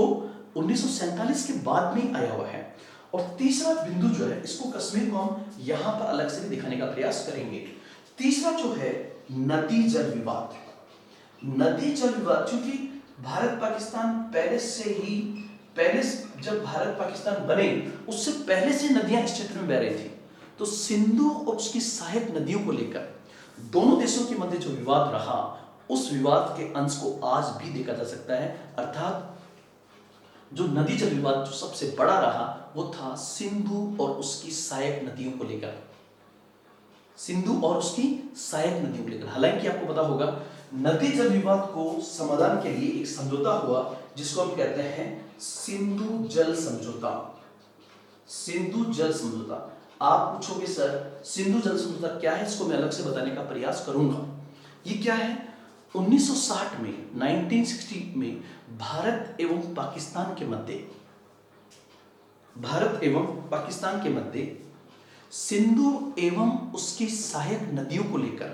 1947 के बाद में आया हुआ है। और तीसरा बिंदु जो है इसको कश्मीर को हम यहां पर अलग से भी दिखाने का प्रयास करेंगे। तीसरा जो है नदी जल विवाद। नदी जल विवाद क्योंकि भारत पाकिस्तान पहले जब भारत पाकिस्तान बने उससे पहले से नदियां इस क्षेत्र में बह रही थी, तो सिंधु और उसकी सहायक नदियों को लेकर दोनों देशों के मध्य जो विवाद रहा उस विवाद के अंश को आज भी देखा जा सकता है। अर्थात जो नदी जल विवाद जो सबसे बड़ा रहा वो था सिंधु और उसकी सहायक नदियों को लेकर। सिंधु और उसकी सहायक नदियों को लेकर, हालांकि आपको पता होगा नदी जल विवाद को समाधान के लिए एक समझौता हुआ जिसको हम कहते हैं सिंधु जल समझौता। सिंधु जल समझौता। आप पूछोगे सर सिंधु जल समझौता क्या है, इसको मैं अलग से बताने का प्रयास करूंगा। ये क्या है? 1960 में 1960 में भारत एवं पाकिस्तान के मध्य सिंधु एवं उसकी सहायक नदियों को लेकर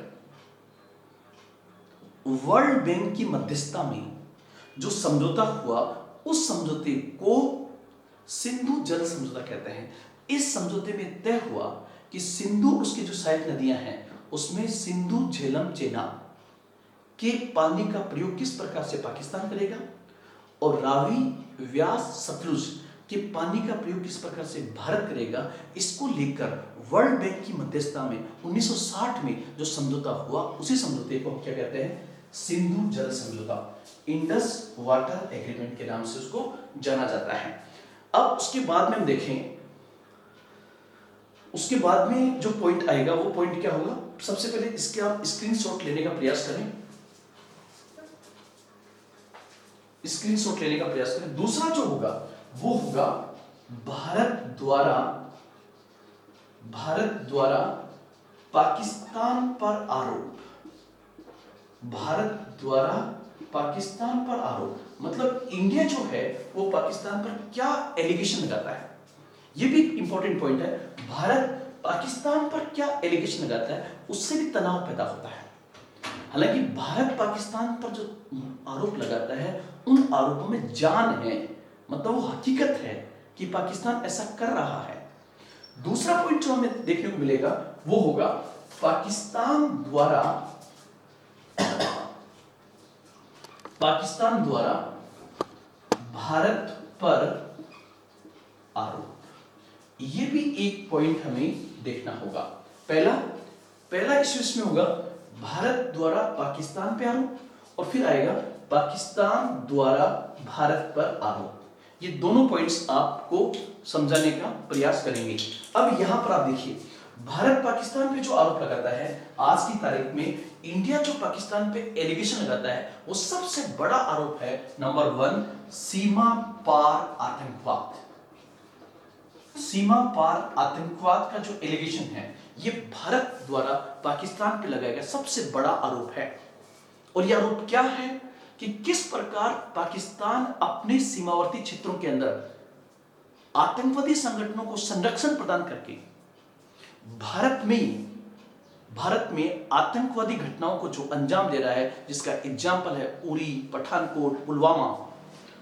वर्ल्ड बैंक की मध्यस्थता में जो समझौता हुआ उस समझौते को सिंधु जल समझौता कहते हैं। इस समझौते में तय हुआ कि सिंधु उसकी जो सहायक नदियां हैं उसमें सिंधु झेलम चेनाब के पानी का प्रयोग किस प्रकार से पाकिस्तान करेगा और रावी व्यास सतलुज के पानी का प्रयोग किस प्रकार से भारत करेगा, इसको लेकर वर्ल्ड बैंक की मध्यस्थता में 1960 में जो समझौता हुआ उसी समझौते को हम क्या कहते हैं? सिंधु जल समझौता, इंडस वाटर एग्रीमेंट के नाम से उसको जाना जाता है। अब उसके बाद में हम देखें, उसके बाद में जो पॉइंट आएगा वो पॉइंट क्या होगा? सबसे पहले इसके आप स्क्रीनशॉट लेने का प्रयास करें, स्क्रीनशॉट लेने का प्रयास करें। दूसरा जो होगा वो होगा भारत द्वारा पाकिस्तान पर आरोप। भारत द्वारा पाकिस्तान पर आरोप मतलब इंडिया जो है वो पाकिस्तान पर क्या एलिगेशन लगाता है, ये भी इंपॉर्टेंट पॉइंट है। भारत पाकिस्तान पर क्या एलिगेशन लगाता है उससे भी तनाव पैदा होता है। हालांकि भारत पाकिस्तान पर जो आरोप लगाता है उन आरोपों में जान है, मतलब वो हकीकत है कि पाकिस्तान ऐसा कर रहा है। दूसरा पॉइंट जो हमें देखने को मिलेगा वो होगा पाकिस्तान द्वारा भारत पर आरोप, ये भी एक पॉइंट हमें देखना होगा। पहला इश्यू इसमें होगा भारत द्वारा पाकिस्तान पे आरोप और फिर आएगा पाकिस्तान द्वारा भारत पर आरोप। ये दोनों पॉइंट्स आपको समझाने का प्रयास करेंगे। अब यहां पर आप देखिए भारत पाकिस्तान पे जो आरोप लगाता है आज की तारीख में, इंडिया जो पाकिस्तान पे एलिगेशन लगाता है वो सबसे बड़ा आरोप है नंबर 1 सीमा पार आतंकवाद। सीमा पार आतंकवाद का जो एलिगेशन है ये भारत द्वारा पाकिस्तान पे लगाया गया सबसे बड़ा आरोप है। और यह आरोप क्या है कि किस प्रकार पाकिस्तान अपने सीमावर्ती क्षेत्रों के अंदर आतंकवादी संगठनों को संरक्षण प्रदान करके भारत में आतंकवादी घटनाओं को जो अंजाम दे रहा है, जिसका एग्जाम्पल है उरी, पठानकोट, पुलवामा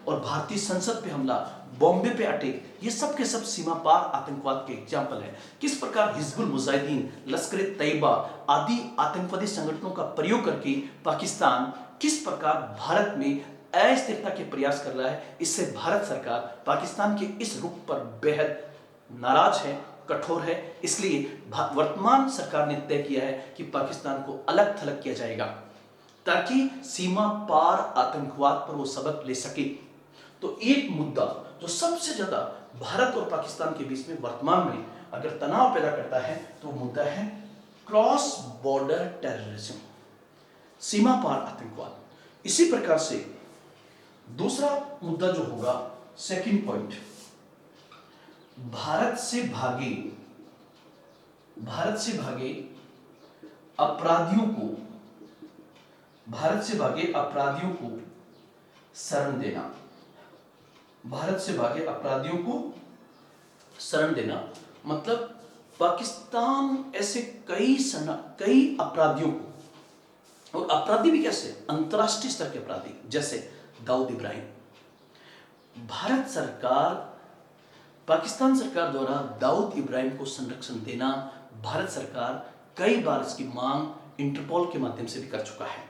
और भारतीय संसद पे हमला, बॉम्बे पे अटैक, ये सब के सब सीमा पार आतंकवाद के एग्जाम्पल है। किस प्रकार हिजबुल मुजाहिदीन, लश्कर तैयबा आदि आतंकवादी संगठनों का प्रयोग करके पाकिस्तान किस प्रकार भारत में अस्थिरता के प्रयास कर रहा है, इससे भारत सरकार पाकिस्तान के इस रुख पर बेहद नाराज है, कठोर है। इसलिए वर्तमान सरकार ने तय किया है कि पाकिस्तान को अलग थलग किया जाएगा ताकि सीमा पार आतंकवाद पर वो सबक ले सके। तो एक मुद्दा जो सबसे ज्यादा भारत और पाकिस्तान के बीच में वर्तमान में अगर तनाव पैदा करता है तो मुद्दा है क्रॉस बॉर्डर टेररिज्म, सीमा पार आतंकवाद। इसी प्रकार से दूसरा मुद्दा जो होगा, सेकंड पॉइंट, भारत से भागे अपराधियों को शरण देना। भारत से भागे अपराधियों को शरण देना मतलब पाकिस्तान ऐसे कई अपराधियों को, और अपराधी भी कैसे, अंतरराष्ट्रीय स्तर के अपराधी जैसे दाऊद इब्राहिम। पाकिस्तान सरकार द्वारा दाऊद इब्राहिम को संरक्षण देना, भारत सरकार कई बार इसकी मांग इंटरपोल के माध्यम से भी कर चुका है।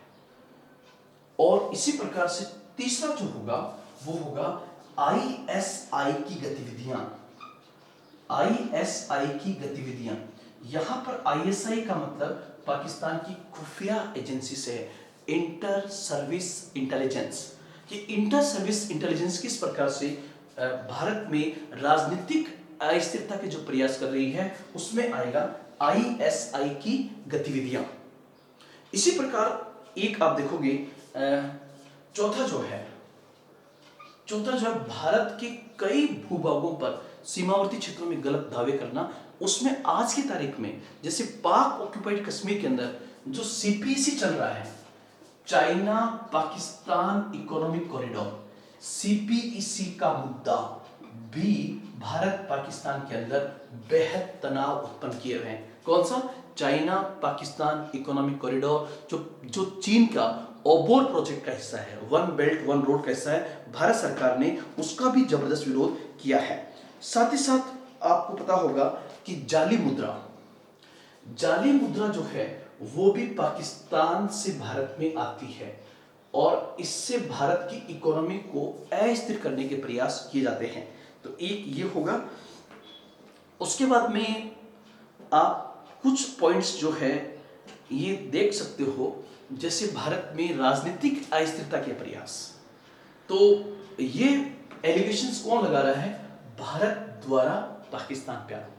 और इसी प्रकार से तीसरा जो होगा वो होगा आईएसआई की गतिविधियां। यहां पर आईएसआई का मतलब पाकिस्तान की खुफिया एजेंसी से है, इंटर सर्विस इंटेलिजेंस। कि इंटर सर्विस इंटेलिजेंस किस प्रकार से भारत में राजनीतिक अस्थिरता के जो प्रयास कर रही है उसमें आएगा आईएसआई की गतिविधियां। इसी प्रकार एक आप देखोगे चौथा जो है भारत के कई भूभागों पर सीमावर्ती क्षेत्रों में गलत दावे करना। उसमें आज की तारीख में जैसे पाक ऑक्युपाइड कश्मीर के अंदर जो सीपीसी चल रहा है, China Pakistan economic corridor, CPEC का मुद्दा भी भारत पाकिस्तान के अंदर बेहद तनाव उत्पन्न किए हुए हैं। कौन सा? चाइना पाकिस्तान इकोनॉमिक कॉरिडोर, जो चीन का ओबोर प्रोजेक्ट का हिस्सा है, वन बेल्ट वन रोड का हिस्सा है, भारत सरकार ने उसका भी जबरदस्त विरोध किया है। साथ ही साथ आपको पता होगा कि जाली मुद्रा जो है वो भी पाकिस्तान से भारत में आती है और इससे भारत की इकोनॉमी को अस्थिर करने के प्रयास किए जाते हैं। तो एक ये होगा। उसके बाद में आप कुछ पॉइंट्स जो है ये देख सकते हो, जैसे भारत में राजनीतिक अस्थिरता के प्रयास। तो ये एलिगेशंस कौन लगा रहा है? भारत द्वारा पाकिस्तान पे आरोप।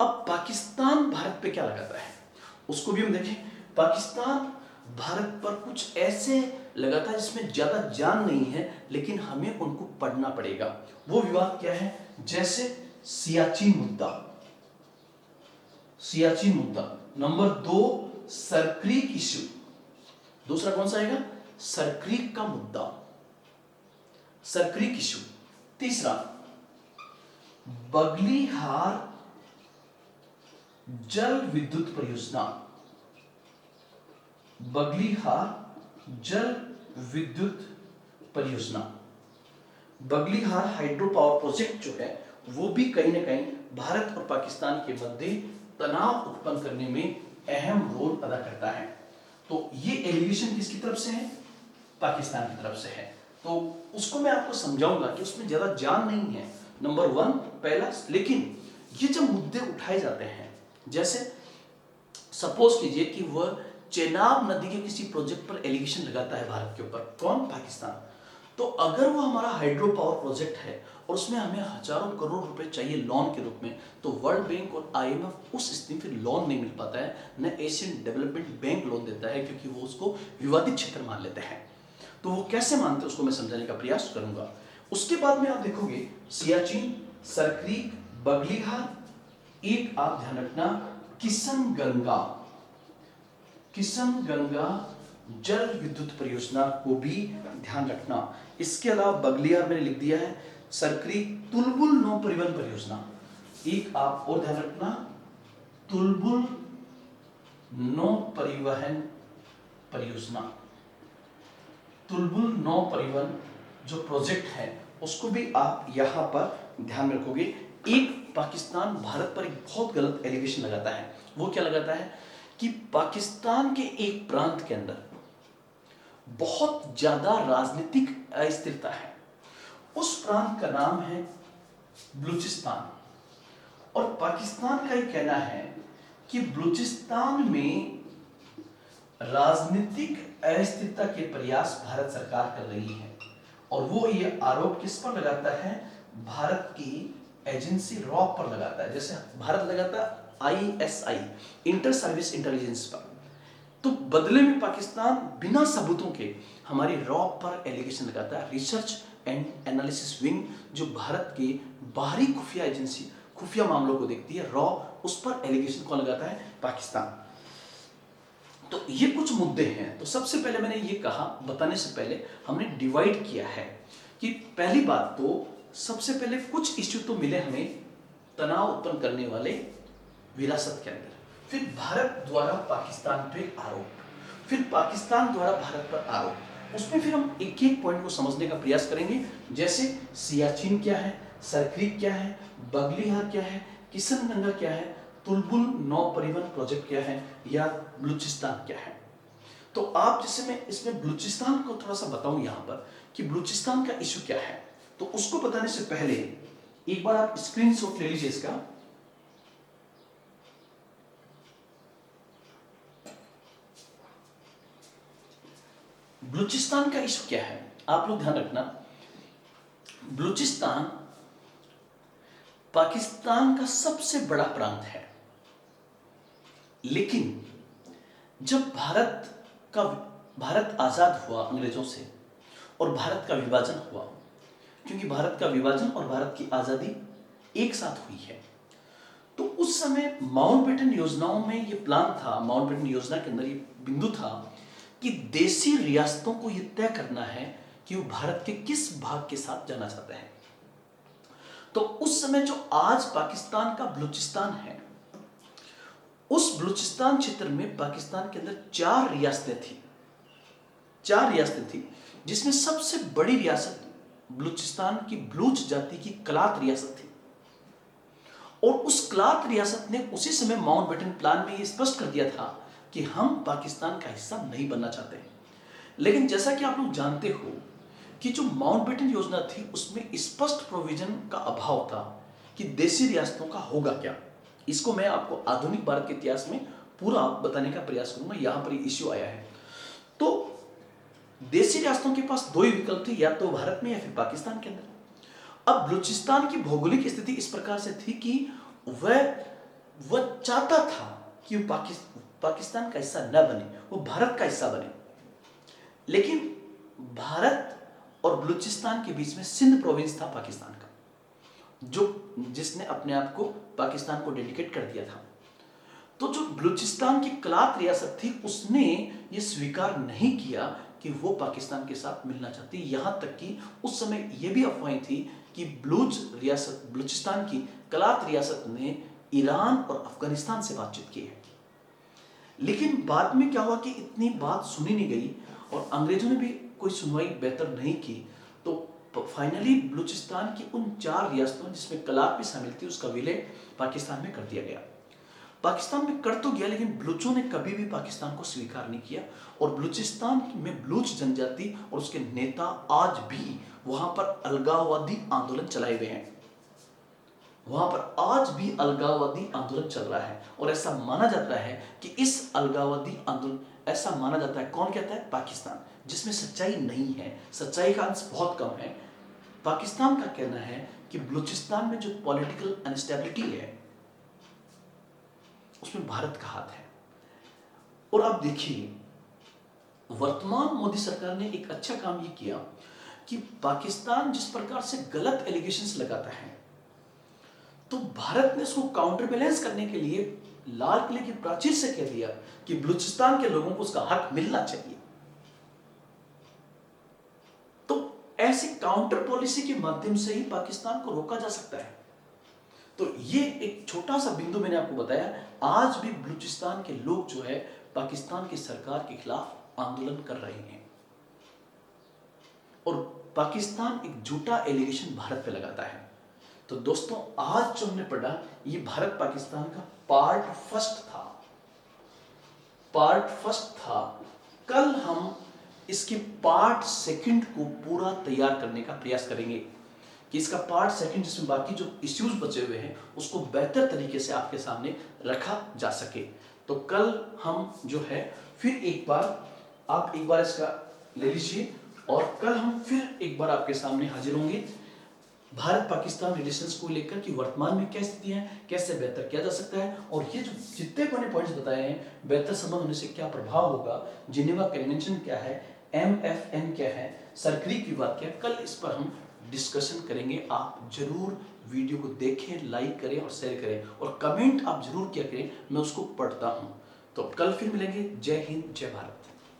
अब पाकिस्तान भारत पे क्या लगाता है उसको भी हम देखें। पाकिस्तान भारत पर कुछ ऐसे लगाता है जिसमें ज्यादा जान नहीं है, लेकिन हमें उनको पढ़ना पड़ेगा। वो विवाद क्या है? जैसे सियाचिन मुद्दा। Number 2 Sir Creek issue. दूसरा कौन सा आएगा? सरक्रीक का मुद्दा, सरक्रीक इश्यू। तीसरा बगलीहार जल विद्युत परियोजना, बगलीहार हाइड्रो पावर प्रोजेक्ट जो है वो भी कहीं ना कहीं भारत और पाकिस्तान के मध्य तनाव उत्पन्न करने में अहम रोल अदा करता है। तो ये एलिगेशन किसकी तरफ से है? पाकिस्तान की तरफ से है। तो उसको मैं आपको समझाऊंगा कि उसमें ज्यादा जान नहीं है, नंबर 1 पहला। लेकिन ये जब मुद्दे उठाए जाते हैं, जैसे सपोज कीजिए कि वह चेनाब नदी के किसी प्रोजेक्ट पर एलिगेशन लगाता है भारत के ऊपर, कौन? पाकिस्तान। तो अगर वो हमारा हाइड्रो पावर प्रोजेक्ट है और उसमें हमें हजारों करोड़ रुपए चाहिए लोन के रूप में, तो वर्ल्ड बैंक और आईएमएफ उस स्थिति में फिर लोन नहीं मिल पाता है, न एशियन डेवलपमेंट बैंक लोन देता है, क्योंकि वो उसको विवादित क्षेत्र मान लेते हैं। तो वो कैसे मानते हैं उसको मैं समझाने का प्रयास करूंगा। उसके बाद में आप देखोगे सियाचिन, सरक्रीक, बगलीहार, एक आप ध्यान रखना किशन गंगा जल विद्युत परियोजना को भी ध्यान रखना। इसके अलावा बगलियार मैंने लिख दिया है, सरकरी तुलबुल नौ परिवहन परियोजना, एक आप और ध्यान रखना, तुलबुल नौ परिवहन परियोजना, तुलबुल नौ परिवहन जो प्रोजेक्ट है उसको भी आप यहां पर ध्यान में रखोगे। एक पाकिस्तान भारत पर एक बहुत गलत एलिगेशन लगाता है, वो क्या लगाता है कि पाकिस्तान के एक प्रांत के अंदर बहुत ज्यादा राजनीतिक अस्थिरता है। उस प्रांत का नाम है बलूचिस्तान, और पाकिस्तान का ये कहना है कि बलूचिस्तान में राजनीतिक अस्थिरता के प्रयास भारत सरकार कर रही है, और वो ये आरोप किस पर लगाता है, भारत की एजेंसी रॉ पर लगाता है। जैसे भारत लगाता है ISI, इंटर सर्विस इंटेलिजेंस पर, तो बदले में पाकिस्तान बिना सबूतों के हमारी रॉ पर एलिगेशन लगाता है। रिसर्च एंड एनालिसिस विंग जो भारत के बाहरी खुफिया एजेंसी खुफिया मामलों को देखती है, रॉ, उस पर एलिगेशन कौन लगाता है, पाकिस्तान। तो ये कुछ मुद्दे हैं। तो सबसे पहले मैंने ये कहा, बताने से पहले हमने डिवाइड किया है कि पहली बात तो सबसे पहले कुछ इश्यू तो मिले हमें तनाव उत्पन्न करने वाले विरासत के अंदर, फिर भारत द्वारा पाकिस्तान पे आरोप, फिर पाकिस्तान द्वारा भारत पर आरोप, उसमें फिर हम एक एक पॉइंट को समझने का प्रयास करेंगे। जैसे सियाचिन क्या है, सरक्रीक क्या है, बगलिहार क्या है, किशनगंगा क्या है, तुलबुल नौ परिवहन प्रोजेक्ट क्या है, या बलूचिस्तान क्या है। तो आप जैसे मैं इसमें बलूचिस्तान को थोड़ा सा बताऊं यहां पर कि बलूचिस्तान का इशू क्या है, तो उसको बताने से पहले एक बार आप स्क्रीनशॉट ले लीजिए इसका। बलूचिस्तान का इशू क्या है, आप लोग ध्यान रखना। बलूचिस्तान पाकिस्तान का सबसे बड़ा प्रांत है, लेकिन जब भारत आजाद हुआ अंग्रेजों से और भारत का विभाजन हुआ, क्योंकि भारत का विभाजन और भारत की आजादी एक साथ हुई है, तो उस समय माउंटबेटन योजनाओं में ये प्लान था, माउंटबेटन योजना के अंदर ये बिंदु था कि देशी रियासतों को यह तय करना है कि वो भारत के किस भाग के साथ जाना चाहते हैं। तो उस समय जो आज पाकिस्तान का बलूचिस्तान है, उस बलूचिस्तान क्षेत्र में पाकिस्तान के अंदर चार रियासतें थी, जिसमें सबसे बड़ी रियासत बलूचिस्तान की बलूच जाति की कलात रियासत थी। और उस कलात रियासत ने उसी समय माउंटबेटन प्लान में यह स्पष्ट कर दिया था कि हम पाकिस्तान का हिस्सा नहीं बनना चाहते। लेकिन जैसा कि आप लोग जानते हो कि जो माउंटबेटन योजना थी उसमें स्पष्ट प्रोविजन का अभाव था कि देशी रियासतों का होगा क्या। इसको मैं आपको आधुनिक भारत के इतिहास में पूरा बताने का प्रयास करूंगा, यहां पर इश्यू आया है। तो देशी रियासतों के पास दो ही विकल्प थे, या तो भारत में या फिर पाकिस्तान के अंदर। अब बलूचिस्तान की भौगोलिक स्थिति इस प्रकार से थी कि वह चाहता था कि पाकिस्तान का हिस्सा न बने, वो भारत का हिस्सा बने। लेकिन भारत और बलूचिस्तान के बीच में सिंध प्रोविंस था पाकिस्तान का, जिसने अपने आप को पाकिस्तान को डेडिकेट कर दिया था। तो जो बलूचिस्तान की कलात रियासत थी उसने ये स्वीकार नहीं किया कि वो पाकिस्तान के साथ मिलना चाहती। यहां तक कि उस समय यह भी अफवाहें थी कि बलूचिस्तान की कलात रियासत ने ईरान और अफगानिस्तान से बातचीत की है। लेकिन बाद में क्या हुआ कि इतनी बात सुनी नहीं गई और अंग्रेजों ने भी कोई सुनवाई बेहतर नहीं की। तो फाइनली बलूचिस्तान की उन चार रियासतों जिसमें कलात भी शामिल थी उसका विलय पाकिस्तान में कर दिया गया। पाकिस्तान में कर तो गया, लेकिन बलूचों ने कभी भी पाकिस्तान को स्वीकार नहीं किया। और बलूचिस्तान में बलूच जनजाति और उसके नेता आज भी वहां पर अलगाववादी आंदोलन चलाए हुए हैं। वहां पर आज भी अलगाववादी आंदोलन चल रहा है, और ऐसा माना जाता है कि इस अलगाववादी आंदोलन, ऐसा माना जाता है, कौन कहता है, पाकिस्तान, जिसमें सच्चाई नहीं है, सच्चाई का अंश बहुत कम है। पाकिस्तान का कहना है कि बलूचिस्तान में जो पॉलिटिकल अनस्टेबिलिटी है उसमें भारत का हाथ है। और आप देखिए वर्तमान मोदी सरकार ने एक अच्छा काम ये किया कि पाकिस्तान जिस प्रकार से गलत एलिगेशंस लगाता है, तो भारत ने उसको काउंटर बैलेंस करने के लिए लाल किले की प्राचीर से कह दिया कि बलूचिस्तान के लोगों को उसका हक मिलना चाहिए। ऐसी काउंटर पॉलिसी के माध्यम से ही पाकिस्तान को रोका जा सकता है। तो ये एक छोटा सा बिंदु मैंने आपको बताया। आज भी बलूचिस्तान के लोग जो है पाकिस्तान की सरकार के खिलाफ आंदोलन कर रहे हैं और पाकिस्तान एक झूठा एलिगेशन भारत पे लगाता है। तो दोस्तों, आज जो हमने पढ़ा ये भारत पाकिस्तान का पार्ट फर्स्ट था। कल हम इसके पार्ट सेकंड को पूरा तैयार करने का प्रयास करेंगे कि इसका पार्ट सेकंड, जिसमें बाकी जो इश्यूज बचे हुए हैं उसको बेहतर तरीके से आपके सामने रखा जा सके। तो कल हम जो है फिर एक बार इसका ले लीजिए और कल हम फिर एक बार आपके सामने हाजिर होंगे भारत पाकिस्तान रिलेशंस को लेकर कि वर्तमान में क्या स्थिति है, कैसे बेहतर किया जा सकता है और ये जो जितने मैंने पॉइंट्स बताए हैं, बेहतर संबंध होने से क्या प्रभाव होगा, जिनेवा कन्वेंशन क्या है, MFN क्या है, सरक्रीक विवाद क्या है, कल इस पर हम डिस्कशन करेंगे। आप जरूर वीडियो को देखें, लाइक करें और शेयर करें और कमेंट आप जरूर किया करें, मैं उसको पढ़ता हूं। तो कल फिर मिलेंगे। जय हिंद, जय भारत।